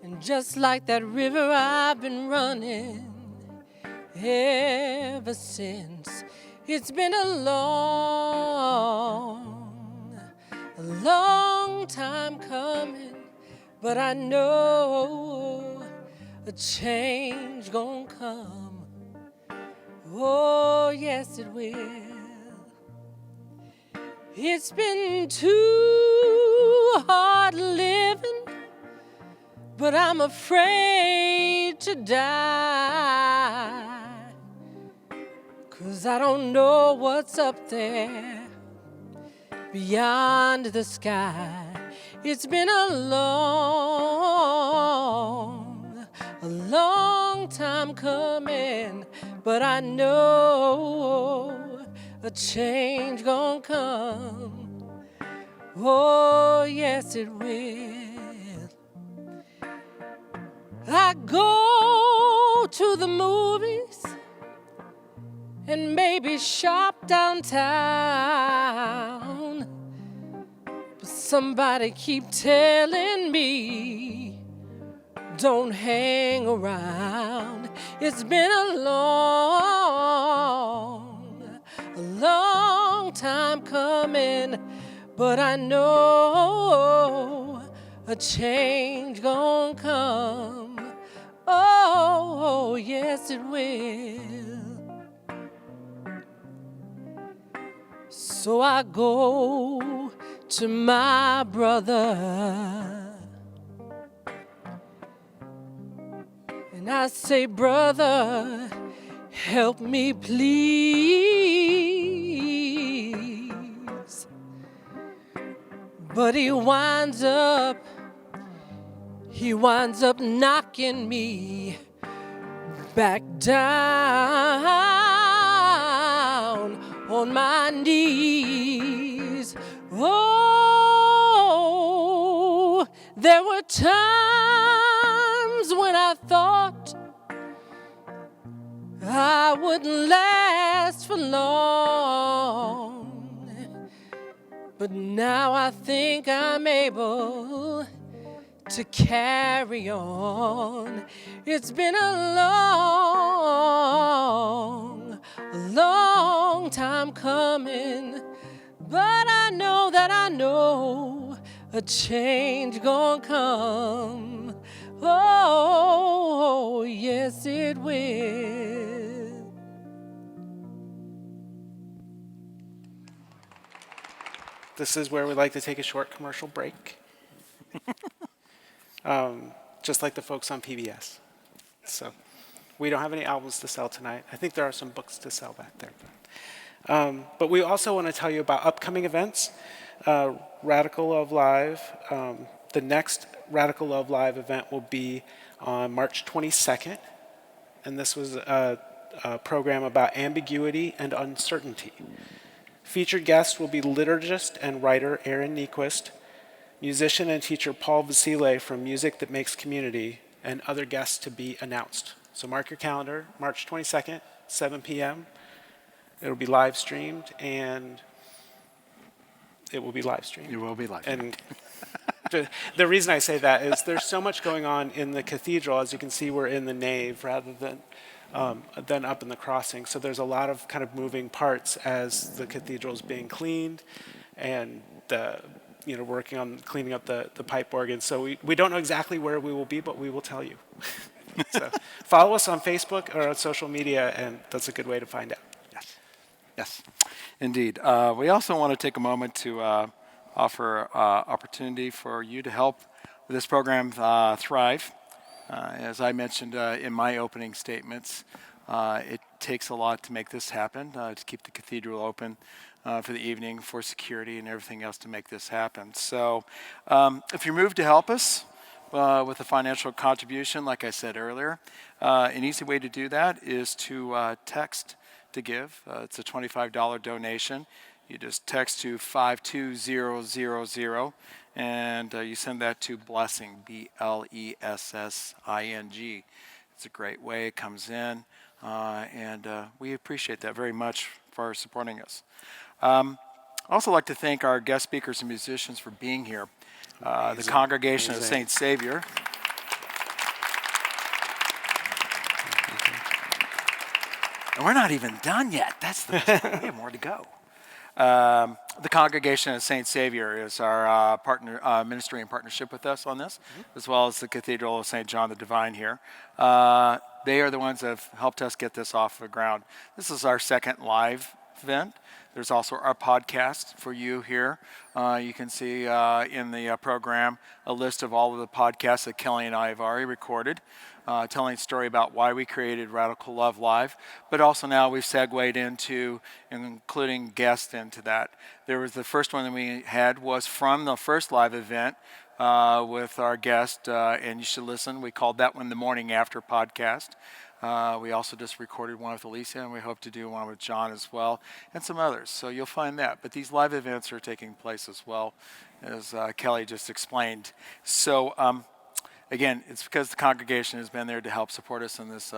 And just like that river, I've been running ever since. It's been a long time coming, but I know a change gonna come. Oh, yes, it will. It's been too hard living, but I'm afraid to die. 'Cause I don't know what's up there beyond the sky. It's been a long time coming, but I know a change gonna come. Oh, yes, it will. I go to the movies and maybe shop downtown, but somebody keep telling me don't hang around. It's been a long time coming, but I know a change gonna come. Oh, yes, it will. So I go to my brother and I say, brother, help me please. But he winds up knocking me back down on my knees. Oh, there were times when I thought I wouldn't last for long, but now I think I'm able to carry on. It's been a long time coming, but I know that I know a change gonna come. Oh, yes, it will. This is where we like to take a short commercial break. Just like the folks on PBS. So we don't have any albums to sell tonight. I think there are some books to sell back there. But we also want to tell you about upcoming events. Radical Love Live. The next Radical Love Live event will be on March 22nd. And this was a program about ambiguity and uncertainty. Featured guests will be liturgist and writer Aaron Nyquist, musician and teacher Paul Vasile from Music That Makes Community, and other guests to be announced. So mark your calendar, March 22nd, 7 p.m. It'll be live streamed, and it will be live streamed. You will be live streamed. And the reason I say that is there's so much going on in the cathedral. As you can see, we're in the nave rather than up in the crossing. So there's a lot of kind of moving parts as the cathedral is being cleaned and working on cleaning up the pipe organ. So we don't know exactly where we will be, but we will tell you. So follow us on Facebook or on social media, and that's a good way to find out. Yes, indeed. We also want to take a moment to offer opportunity for you to help this program thrive. As I mentioned in my opening statements, it takes a lot to make this happen, to keep the cathedral open for the evening, for security and everything else to make this happen. So if you're moved to help us with a financial contribution, like I said earlier, an easy way to do that is to text to give. It's a $25 donation. You just text to 52000 and you send that to Blessing, BLESSING. It's a great way. It comes in, and we appreciate that very much for supporting us. I also like to thank our guest speakers and musicians for being here. The Congregation of Saint Savior. And we're not even done yet. That's the best part. We have more to go. The Congregation of St. Savior is our partner ministry in partnership with us on this, as well as the Cathedral of St. John the Divine here. They are the ones that have helped us get this off the ground. This is our second live event. There's also our podcast for you here. You can see in the program a list of all of the podcasts that Kelly and I have already recorded, telling a story about why we created Radical Love Live, but also now we've segued into including guests into that. There was the first one that we had was from the first live event with our guest, and you should listen. We called that one the Morning After podcast. We also just recorded one with Alicia, and we hope to do one with John as well, and some others. So you'll find that. But these live events are taking place as well, as Kelly just explained. So again, it's because the congregation has been there to help support us in this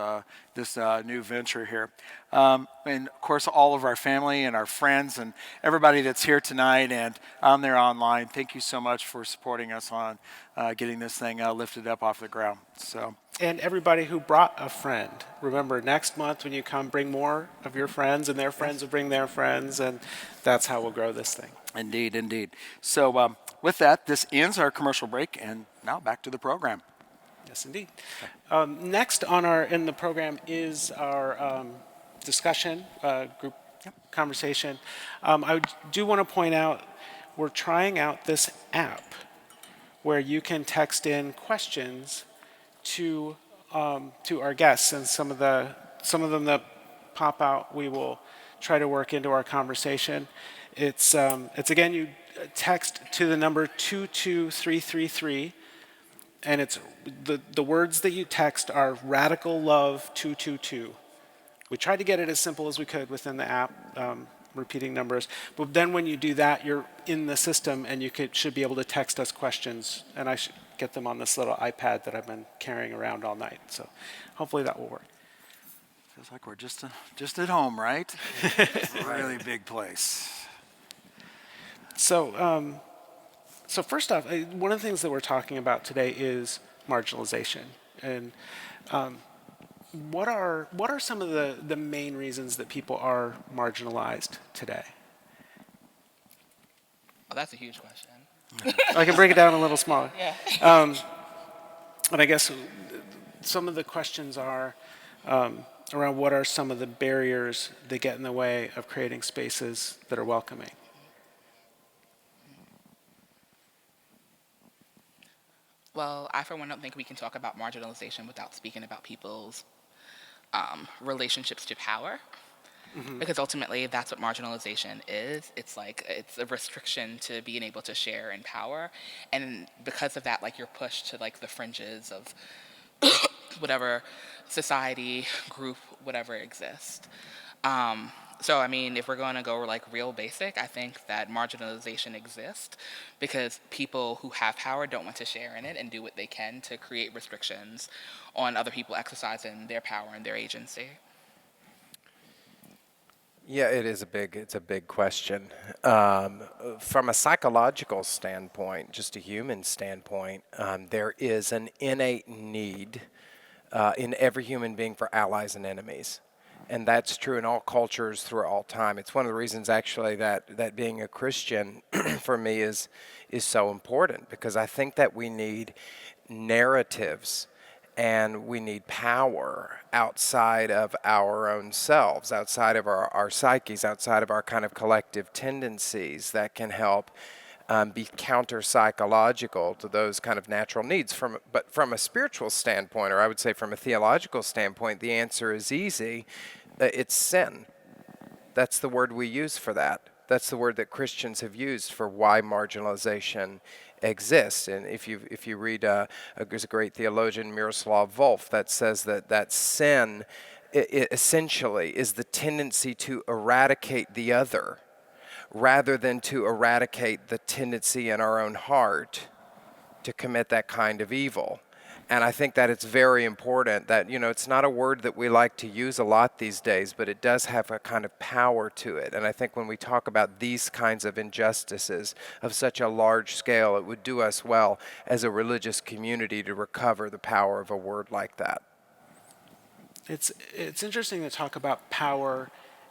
new venture here. And of course, all of our family and our friends and everybody that's here tonight and on there online, thank you so much for supporting us on getting this thing lifted up off the ground. So. And everybody who brought a friend. Remember, next month when you come, bring more of your friends, and their friends will bring their friends, and that's how we'll grow this thing. Indeed, indeed. So with that, this ends our commercial break, and now back to the program. Yes, indeed. Next in the program is our discussion group conversation. I do want to point out we're trying out this app where you can text in questions to our guests, and some of them that pop out we will try to work into our conversation. It's again, you text to the number 22333, and it's the words that you text are Radical Love 222. We tried to get it as simple as we could within the app, repeating numbers. But then when you do that, you're in the system, and you should be able to text us questions, and I should get them on this little iPad that I've been carrying around all night. So hopefully that will work. Feels like we're just at home, right? It's a really big place. So first off, one of the things that we're talking about today is marginalization. And what are some of the main reasons that people are marginalized today? Well, that's a huge question. I can break it down a little smaller. Yeah. And I guess some of the questions are around what are some of the barriers that get in the way of creating spaces that are welcoming. Well, I for one don't think we can talk about marginalization without speaking about people's relationships to power. Mm-hmm. Because ultimately that's what marginalization is. It's a restriction to being able to share in power. And because of that, you're pushed to the fringes of whatever society, group, whatever exists. So, I mean, if we're going to go real basic, I think that marginalization exists because people who have power don't want to share in it and do what they can to create restrictions on other people exercising their power and their agency. Yeah, it's a big question. From a psychological standpoint, just a human standpoint, there is an innate need in every human being for allies and enemies. And that's true in all cultures through all time. It's one of the reasons, actually, that being a Christian for me is so important, because I think that we need narratives and we need power outside of our own selves, outside of our psyches, outside of our kind of collective tendencies that can help be counter-psychological to those kind of natural needs. But from a spiritual standpoint, or I would say from a theological standpoint, the answer is easy. It's sin. That's the word we use for that. That's the word that Christians have used for why marginalization exists. And if you read, there's a great theologian, Miroslav Volf, that says that sin it essentially is the tendency to eradicate the other, rather than to eradicate the tendency in our own heart to commit that kind of evil. And I think that it's very important that, it's not a word that we like to use a lot these days, but it does have a kind of power to it. And I think when we talk about these kinds of injustices of such a large scale, it would do us well as a religious community to recover the power of a word like that. It's interesting to talk about power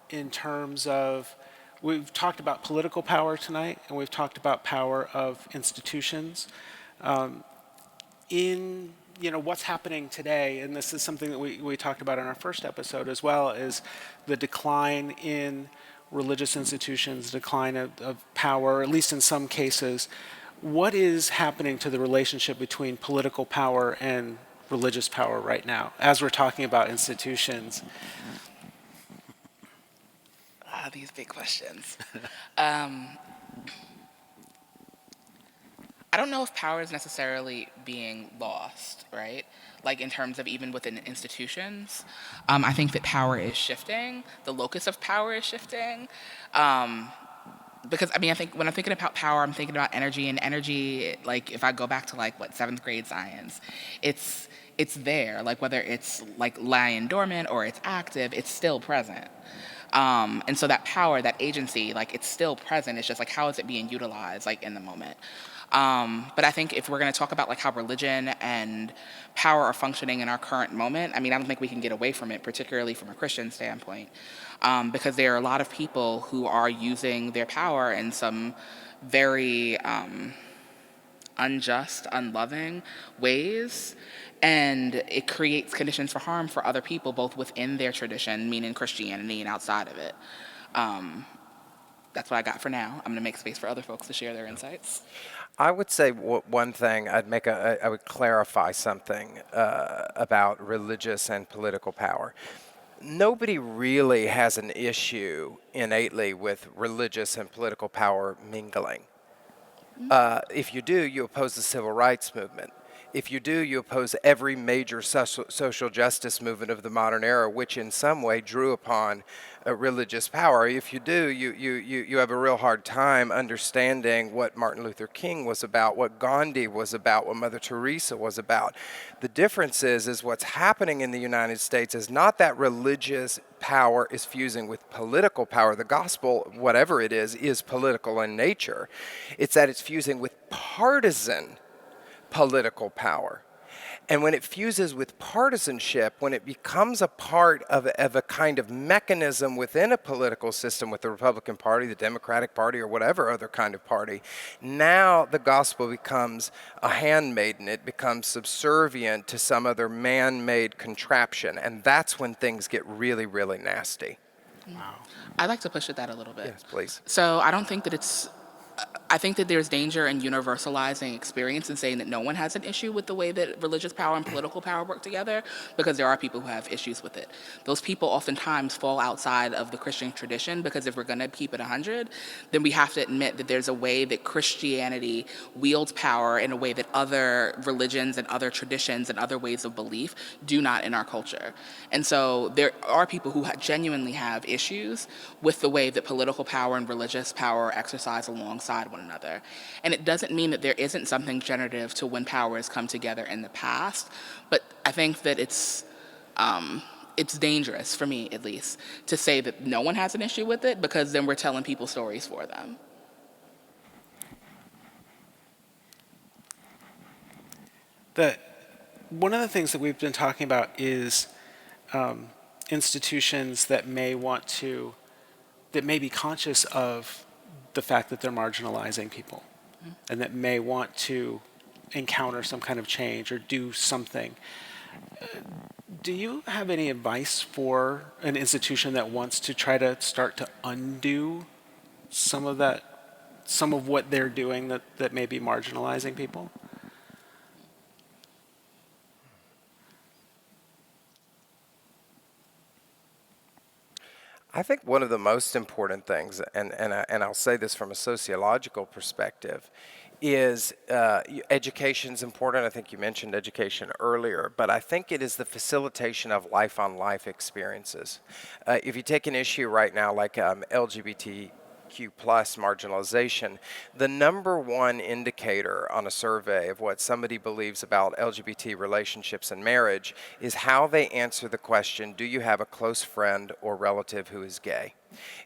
in terms of, we've talked about political power tonight, and we've talked about power of institutions. In what's happening today, and this is something that we talked about in our first episode as well, is the decline in religious institutions, decline of power, at least in some cases. What is happening to the relationship between political power and religious power right now, as we're talking about institutions? These big questions. I don't know if power is necessarily being lost, right? Like in terms of even within institutions. I think that power is shifting. The locus of power is shifting. Because I think when I'm thinking about power, I'm thinking about energy, and energy, like if I go back to like what 7th grade science, it's there. Like whether it's like lying dormant or it's active, it's still present. And so that power, that agency, like it's still present. It's just like how is it being utilized, like in the moment. But I think if we're going to talk about like how religion and power are functioning in our current moment, I don't think we can get away from it, particularly from a Christian standpoint, because there are a lot of people who are using their power in some very unjust, unloving ways. And it creates conditions for harm for other people, both within their tradition, meaning Christianity, and outside of it. That's what I got for now. I'm going to make space for other folks to share their insights. I would say one thing, I would clarify something about religious and political power. Nobody really has an issue innately with religious and political power mingling. If you do, you oppose the civil rights movement. If you do, you oppose every major social justice movement of the modern era, which in some way drew upon religious power. If you do, you have a real hard time understanding what Martin Luther King was about, what Gandhi was about, what Mother Teresa was about. The difference is what's happening in the United States is not that religious power is fusing with political power. The gospel, whatever it is political in nature. It's that it's fusing with partisan political power. And when it fuses with partisanship, when it becomes a part of a kind of mechanism within a political system with the Republican Party, the Democratic Party, or whatever other kind of party, now the gospel becomes a handmaiden. It becomes subservient to some other man-made contraption. And that's when things get really, really nasty. Wow. I'd like to push at that a little bit. Yes, please. So I don't think that I think that there's danger in universalizing experience and saying that no one has an issue with the way that religious power and political power work together, because there are people who have issues with it. Those people oftentimes fall outside of the Christian tradition, because if we're going to keep it 100, then we have to admit that there's a way that Christianity wields power in a way that other religions and other traditions and other ways of belief do not in our culture. And so there are people who genuinely have issues with the way that political power and religious power are exercised alongside one another. And it doesn't mean that there isn't something generative to when power has come together in the past, but I think that it's dangerous, for me at least, to say that no one has an issue with it, because then we're telling people stories for them. One of the things that we've been talking about is institutions that may be conscious of the fact that they're marginalizing people, and that may want to encounter some kind of change or do something. Do you have any advice for an institution that wants to try to start to undo some of what they're doing that may be marginalizing people? I think one of the most important things, and I'll say this from a sociological perspective, is education's important. I think you mentioned education earlier, but I think it is the facilitation of life-on-life experiences. If you take an issue right now like LGBTQ+ marginalization, the number one indicator on a survey of what somebody believes about LGBT relationships and marriage is how they answer the question, do you have a close friend or relative who is gay?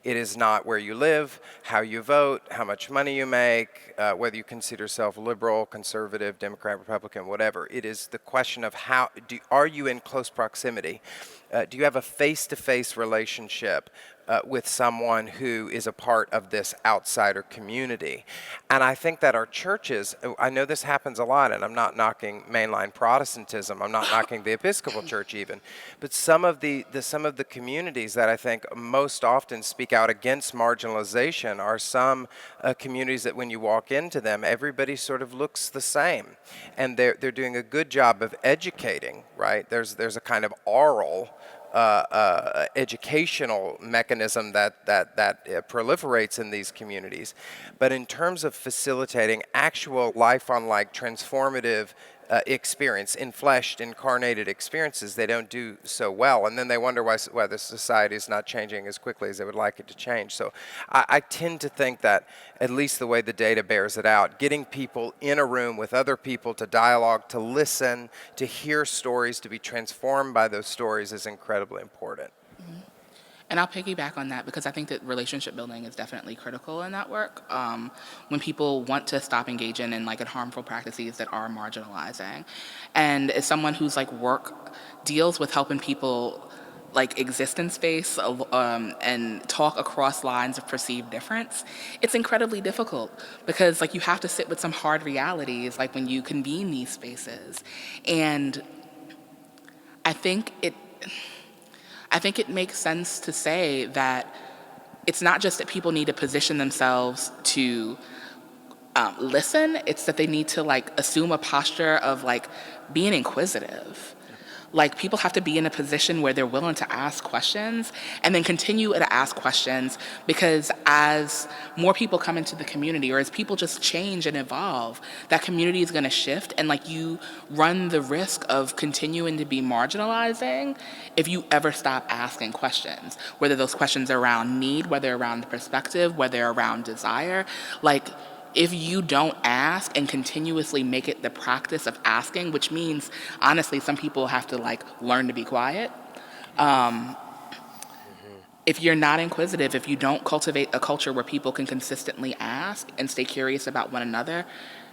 It is not where you live, how you vote, how much money you make, whether you consider yourself liberal, conservative, Democrat, Republican, whatever. It is the question of are you in close proximity? Do you have a face-to-face relationship with someone who is a part of this outsider community? And I think that our churches, I know this happens a lot, and I'm not knocking mainline Protestantism, I'm not knocking the Episcopal Church even, but some of the communities that I think most often speak out against marginalization are some communities that when you walk into them, everybody sort of looks the same. And they're doing a good job of educating, right? There's a kind of oral educational mechanism that proliferates in these communities. But in terms of facilitating actual life-on-like transformative experience, in-fleshed, incarnated experiences, they don't do so well. And then they wonder why the society is not changing as quickly as they would like it to change. So I tend to think that, at least the way the data bears it out, getting people in a room with other people to dialogue, to listen, to hear stories, to be transformed by those stories is incredibly important. And I'll piggyback on that because I think that relationship building is definitely critical in that work. When people want to stop engaging in harmful practices that are marginalizing, and as someone whose work deals with helping people exist in space and talk across lines of perceived difference, it's incredibly difficult because you have to sit with some hard realities when you convene these spaces, and I think it makes sense to say that it's not just that people need to position themselves to listen, it's that they need to assume a posture of being inquisitive. People have to be in a position where they're willing to ask questions and then continue to ask questions, because as more people come into the community, or as people just change and evolve, that community is going to shift, and you run the risk of continuing to be marginalizing if you ever stop asking questions, whether those questions are around need, whether around perspective, whether around desire. If you don't ask and continuously make it the practice of asking, which means, honestly, some people have to learn to be quiet. If you're not inquisitive, if you don't cultivate a culture where people can consistently ask and stay curious about one another,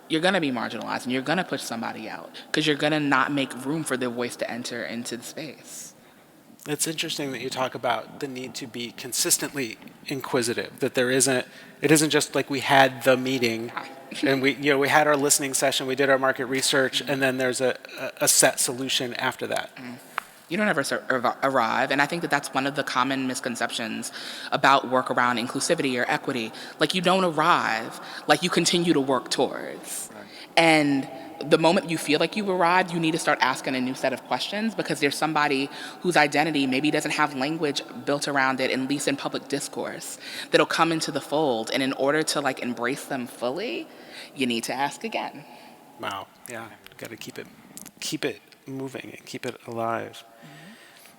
you're going to be marginalized and you're going to push somebody out because you're going to not make room for their voice to enter into the space. It's interesting that you talk about the need to be consistently inquisitive, that it isn't just we had the meeting and we had our listening session, we did our market research, and then there's a set solution after that. You don't ever arrive, and I think that that's one of the common misconceptions about work around inclusivity or equity. You don't arrive, you continue to work towards. Right. And the moment you feel like you've arrived, you need to start asking a new set of questions, because there's somebody whose identity maybe doesn't have language built around it, at least in public discourse, that'll come into the fold. And in order to embrace them fully, you need to ask again. Wow. Yeah. You've got to keep it moving and keep it alive.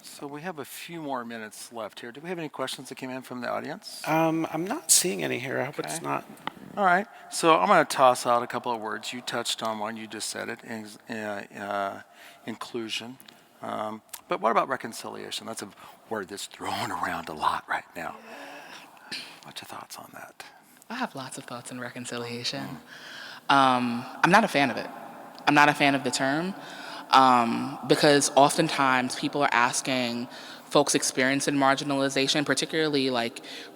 So we have a few more minutes left here. Do we have any questions that came in from the audience? I'm not seeing any here. I hope it's not. All right. So I'm going to toss out a couple of words. You touched on one. You just said it, inclusion. But what about reconciliation? That's a word that's thrown around a lot right now. What's your thoughts on that? I have lots of thoughts on reconciliation. I'm not a fan of it. I'm not a fan of the term. Because oftentimes people are asking folks experiencing marginalization, particularly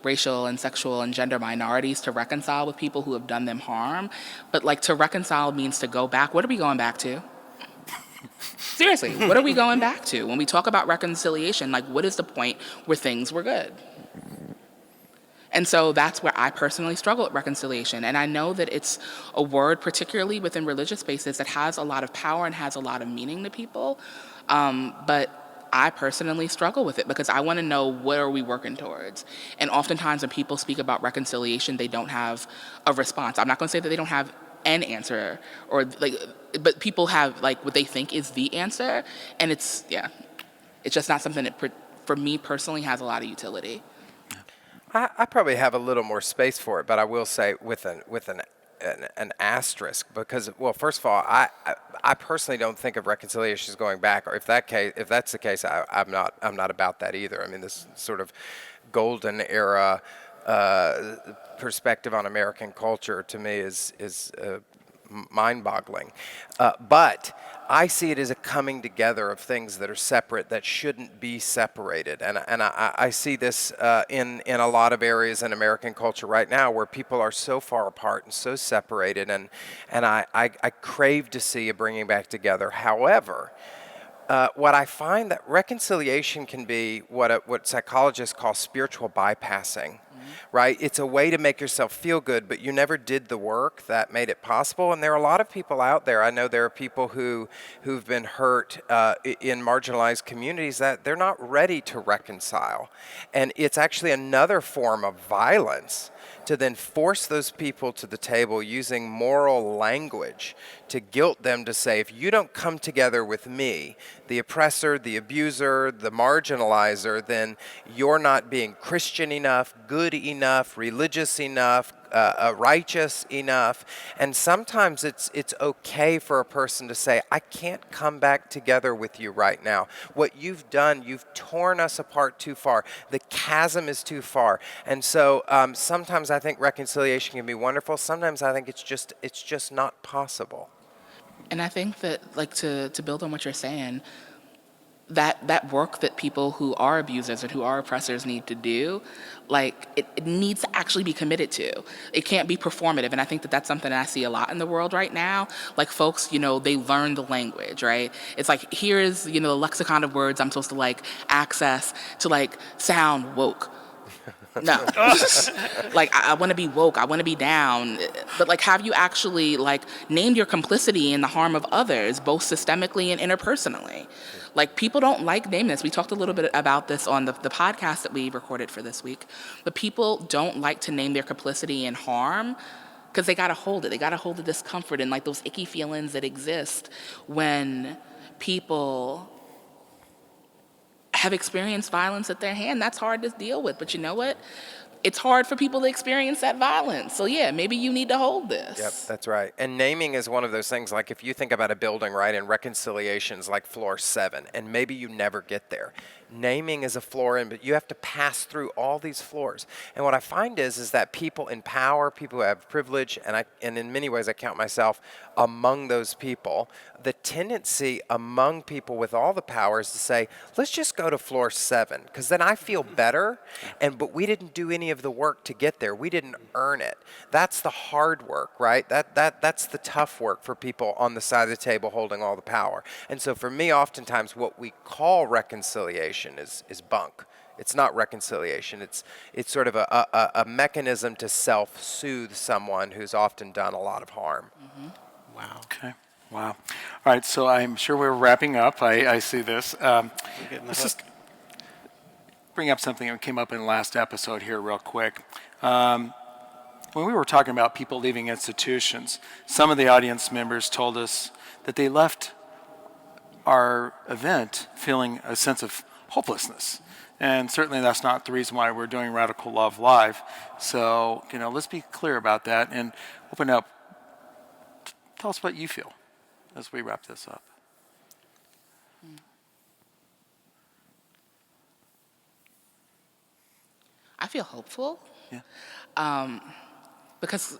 racial and sexual and gender minorities, to reconcile with people who have done them harm. But to reconcile means to go back. What are we going back to? Seriously, what are we going back to? When we talk about reconciliation, what is the point where things were good? And so that's where I personally struggle with reconciliation. And I know that it's a word, particularly within religious spaces, that has a lot of power and has a lot of meaning to people. But I personally struggle with it because I want to know, what are we working towards? And oftentimes when people speak about reconciliation, they don't have a response. I'm not going to say that they don't have an answer, but people have what they think is the answer. And it's just not something that, for me personally, has a lot of utility. I probably have a little more space for it, but I will say with an asterisk, because, well, first of all, I personally don't think of reconciliation as going back, or if that's the case, I'm not about that either. I mean, this sort of golden era perspective on American culture, to me is mind-boggling. But I see it as a coming together of things that are separate that shouldn't be separated. And I see this in a lot of areas in American culture right now where people are so far apart and so separated. And I crave to see a bringing back together. However, what I find that reconciliation can be what psychologists call spiritual bypassing, right? It's a way to make yourself feel good, but you never did the work that made it possible. And there are a lot of people out there. I know there are people who've been hurt in marginalized communities that they're not ready to reconcile. And it's actually another form of violence to then force those people to the table using moral language to guilt them to say, if you don't come together with me, the oppressor, the abuser, the marginalizer, then you're not being Christian enough, good enough, religious enough, righteous enough. And sometimes it's okay for a person to say, I can't come back together with you right now. What you've done, you've torn us apart too far. The chasm is too far. And so sometimes I think reconciliation can be wonderful. Sometimes I think it's just not possible. And I think that, like, to build on what you're saying, that work that people who are abusers and who are oppressors need to do, like, it needs to actually be committed to. It can't be performative. And I think that that's something that I see a lot in the world right now. Like, folks, they learn the language, right? It's like, here's, the lexicon of words I'm supposed to, like, access to, like, sound woke. No. Like, I want to be woke. I want to be down. But, like, have you actually, like, named your complicity in the harm of others, both systemically and interpersonally? Like, people don't like naming this. We talked a little bit about this on the podcast that we recorded for this week. But people don't like to name their complicity in harm because they got to hold it. They got to hold the discomfort and, like, those icky feelings that exist when people have experienced violence at their hand. That's hard to deal with. But you know what? It's hard for people to experience that violence. So yeah, maybe you need to hold this. Yep, that's right. And naming is one of those things, like if you think about a building, right, and reconciliation's like floor 7, and maybe you never get there. Naming is a floor in, but you have to pass through all these floors. And what I find is that people in power, people who have privilege, and in many ways I count myself among those people, the tendency among people with all the power is to say, let's just go to floor 7, because then I feel better, but we didn't do any of the work to get there. We didn't earn it. That's the hard work, right? That's the tough work for people on the side of the table holding all the power. And so for me, oftentimes what we call reconciliation is bunk. It's not reconciliation. It's sort of a mechanism to self-soothe someone who's often done a lot of harm. Mm-hmm. Wow. Okay. Wow. All right. So I'm sure we're wrapping up. I see this. Let's just bring up something that came up in the last episode here real quick. When we were talking about people leaving institutions, some of the audience members told us that they left our event feeling a sense of hopelessness. And certainly that's not the reason why we're doing Radical Love Live. So, let's be clear about that and open up. Tell us what you feel as we wrap this up. I feel hopeful. Yeah. Because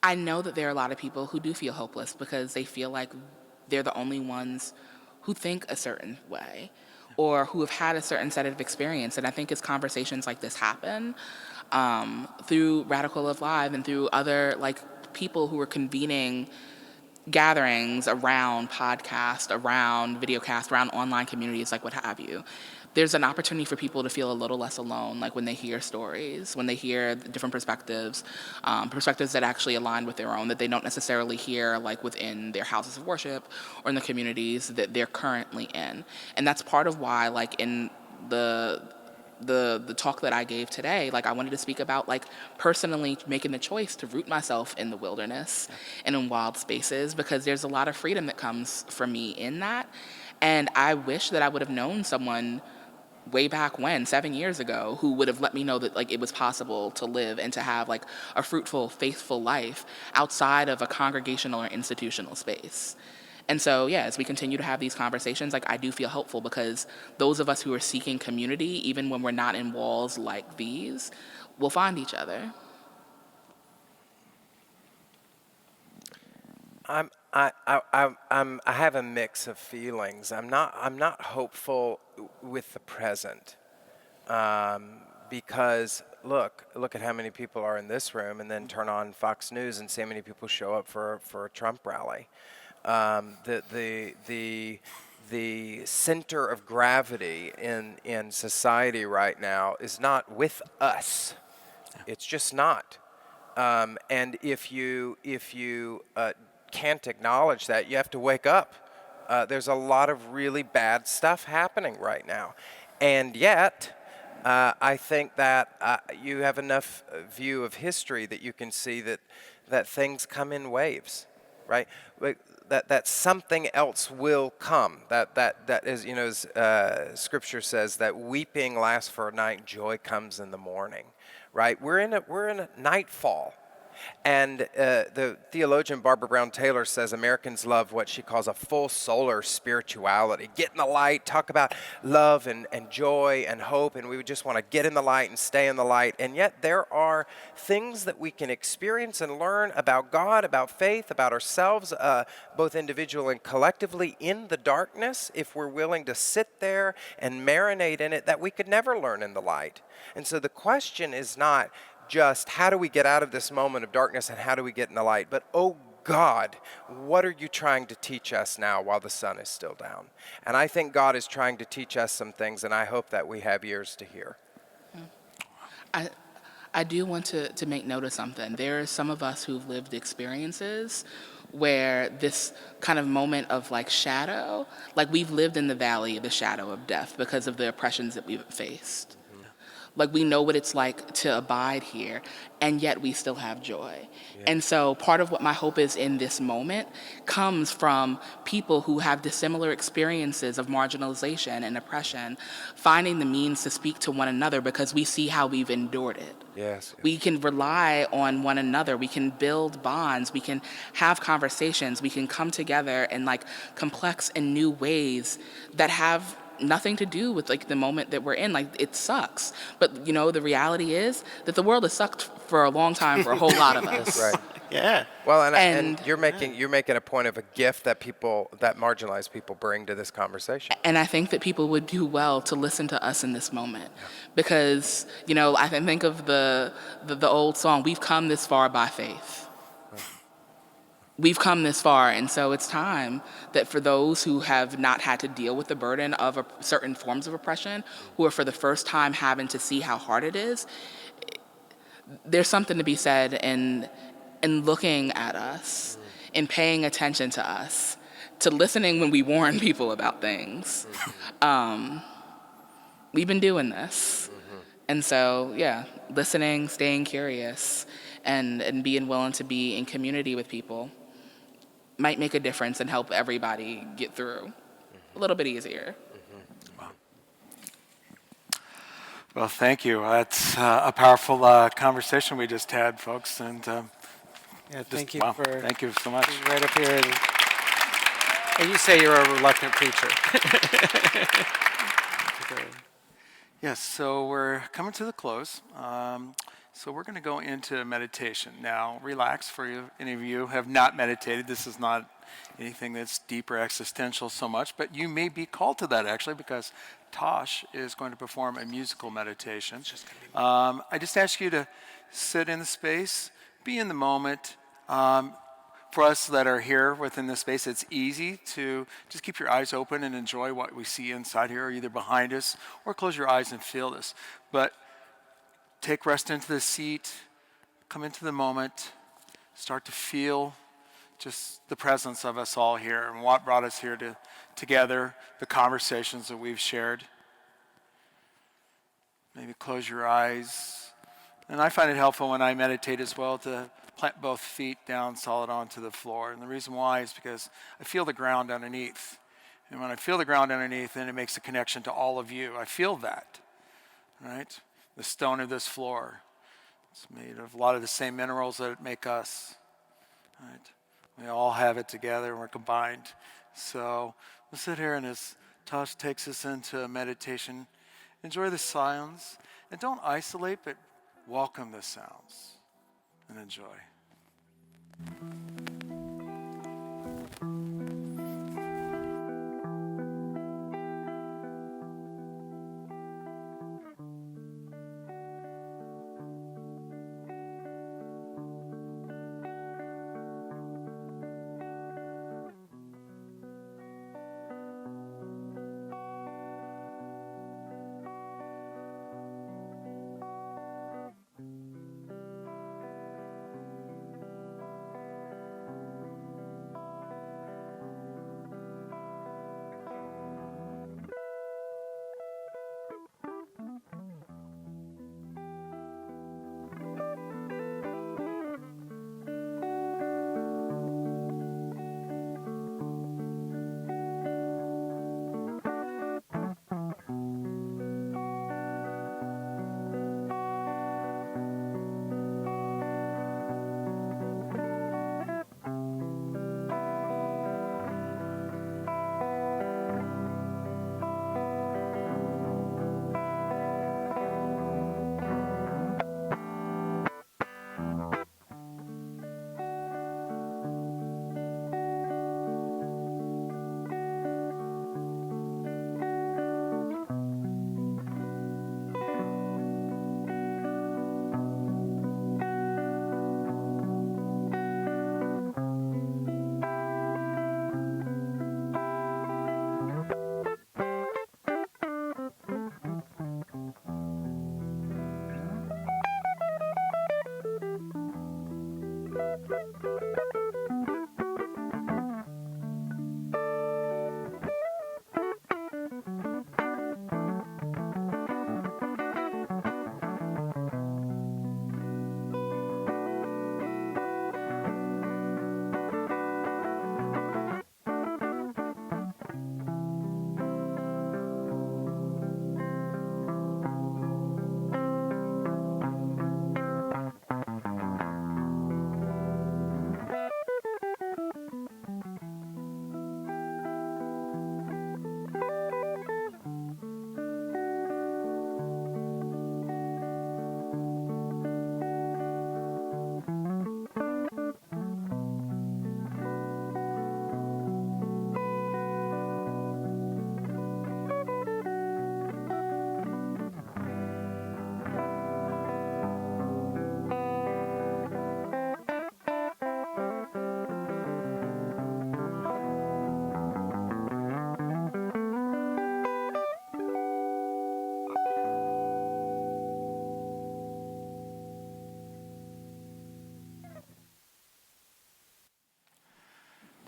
I know that there are a lot of people who do feel hopeless because they feel like they're the only ones who think a certain way or who have had a certain set of experience. And I think as conversations like this happen, through Radical Love Live and through other, like, people who are convening gatherings around podcast, around videocast, around online communities, like what have you, there's an opportunity for people to feel a little less alone, like when they hear stories, when they hear different perspectives, perspectives that actually align with their own, that they don't necessarily hear, like, within their houses of worship or in the communities that they're currently in. And that's part of why, like, in the talk that I gave today, like, I wanted to speak about, like, personally making the choice to root myself in the wilderness and in wild spaces, because there's a lot of freedom that comes from me in that. And I wish that I would have known someone way back when, 7 years ago, who would have let me know that, like, it was possible to live and to have, like, a fruitful, faithful life outside of a congregational or institutional space. And so, yeah, as we continue to have these conversations, like, I do feel hopeful because those of us who are seeking community, even when we're not in walls like these, will find each other. I have a mix of feelings. I'm not hopeful with the present, because look at how many people are in this room, and then turn on Fox News and see how many people show up for a Trump rally. The center of gravity in society right now is not with us. It's just not. And if you can't acknowledge that, you have to wake up. There's a lot of really bad stuff happening right now, and yet I think that you have enough view of history that you can see that things come in waves, right? That something else will come. That is, as Scripture says, that weeping lasts for a night, joy comes in the morning, right? We're in a nightfall. And the theologian Barbara Brown Taylor says Americans love what she calls a full solar spirituality. Get in the light, talk about love and joy and hope, and we would just want to get in the light and stay in the light. And yet there are things that we can experience and learn about God, about faith, about ourselves, both individual and collectively in the darkness, if we're willing to sit there and marinate in it, that we could never learn in the light. And so the question is not just how do we get out of this moment of darkness and how do we get in the light, but oh God, what are you trying to teach us now while the sun is still down? And I think God is trying to teach us some things, and I hope that we have ears to hear. I do want to make note of something. There are some of us who've lived experiences where this kind of moment of like shadow, like we've lived in the valley of the shadow of death because of the oppressions that we've faced. Like we know what it's like to abide here, and yet we still have joy. Yeah. And so part of what my hope is in this moment comes from people who have dissimilar experiences of marginalization and oppression, finding the means to speak to one another because we see how we've endured it. Yes. We can rely on one another. We can build bonds. We can have conversations. We can come together in like complex and new ways that have nothing to do with like the moment that we're in. Like it sucks, but the reality is that the world has sucked for a long time for a whole lot of us. Right. Yeah. Well, and you're making a point of a gift that marginalized people bring to this conversation. And I think that people would do well to listen to us in this moment, because I can think of the old song, "We've come this far by faith." We've come this far, and so it's time that for those who have not had to deal with the burden of certain forms of oppression, who are for the first time having to see how hard it is, there's something to be said in looking at us, in paying attention to us, to listening when we warn people about things. We've been doing this. And so, yeah, listening, staying curious, and being willing to be in community with people might make a difference and help everybody get through a little bit easier. Well, thank you. That's a powerful conversation we just had, folks. And thank you thank you so much. Right up here. And you say you're a reluctant preacher. Yes, so we're coming to the close. So we're going to go into meditation. Now, relax for you. Any of you have not meditated. This is not anything that's deep or existential so much, but you may be called to that actually, because Tosh is going to perform a musical meditation. I just ask you to sit in the space, be in the moment. For us that are here within this space, it's easy to just keep your eyes open and enjoy what we see inside here, either behind us, or close your eyes and feel this. But take rest into the seat, come into the moment, start to feel just the presence of us all here and what brought us here together, the conversations that we've shared. Maybe close your eyes. And I find it helpful when I meditate as well to plant both feet down solid onto the floor. And the reason why is because I feel the ground underneath. And when I feel the ground underneath, then it makes a connection to all of you. I feel that, right? The stone of this floor. It's made of a lot of the same minerals that make us, right? We all have it together and we're combined. So we'll sit here and as Tosh takes us into meditation, enjoy the silence and don't isolate, but welcome the sounds and enjoy.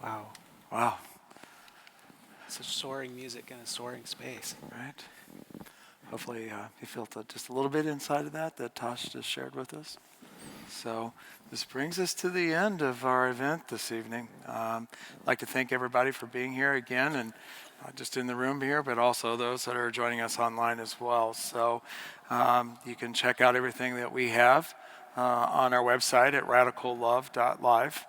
Wow. Wow, Such soaring music in a soaring space. right? Hopefully you felt just a little bit inside of that Tosh just shared with us. So this brings us to the end of our event this evening. I'd like to thank everybody for being here again, and not just in the room here, but also those that are joining us online as well. So you can check out everything that we have on our website at radicallove.live,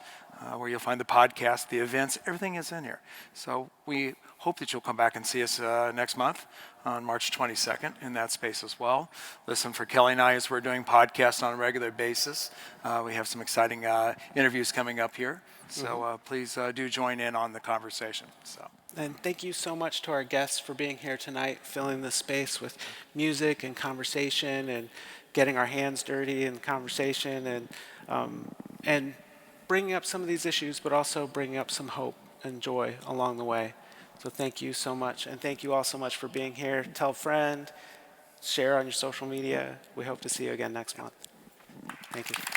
where you'll find the podcast, the events, everything is in here. So we hope that you'll come back and see us next month on March 22nd in that space as well. Listen for Kelly and I as we're doing podcasts on a regular basis. We have some exciting interviews coming up here. So please do join in on the conversation. So. And thank you so much to our guests for being here tonight, filling the space with music and conversation and getting our hands dirty in conversation and bringing up some of these issues, but also bringing up some hope and joy along the way. So thank you so much. And thank you all so much for being here. Tell a friend, share on your social media. We hope to see you again next month. Thank you.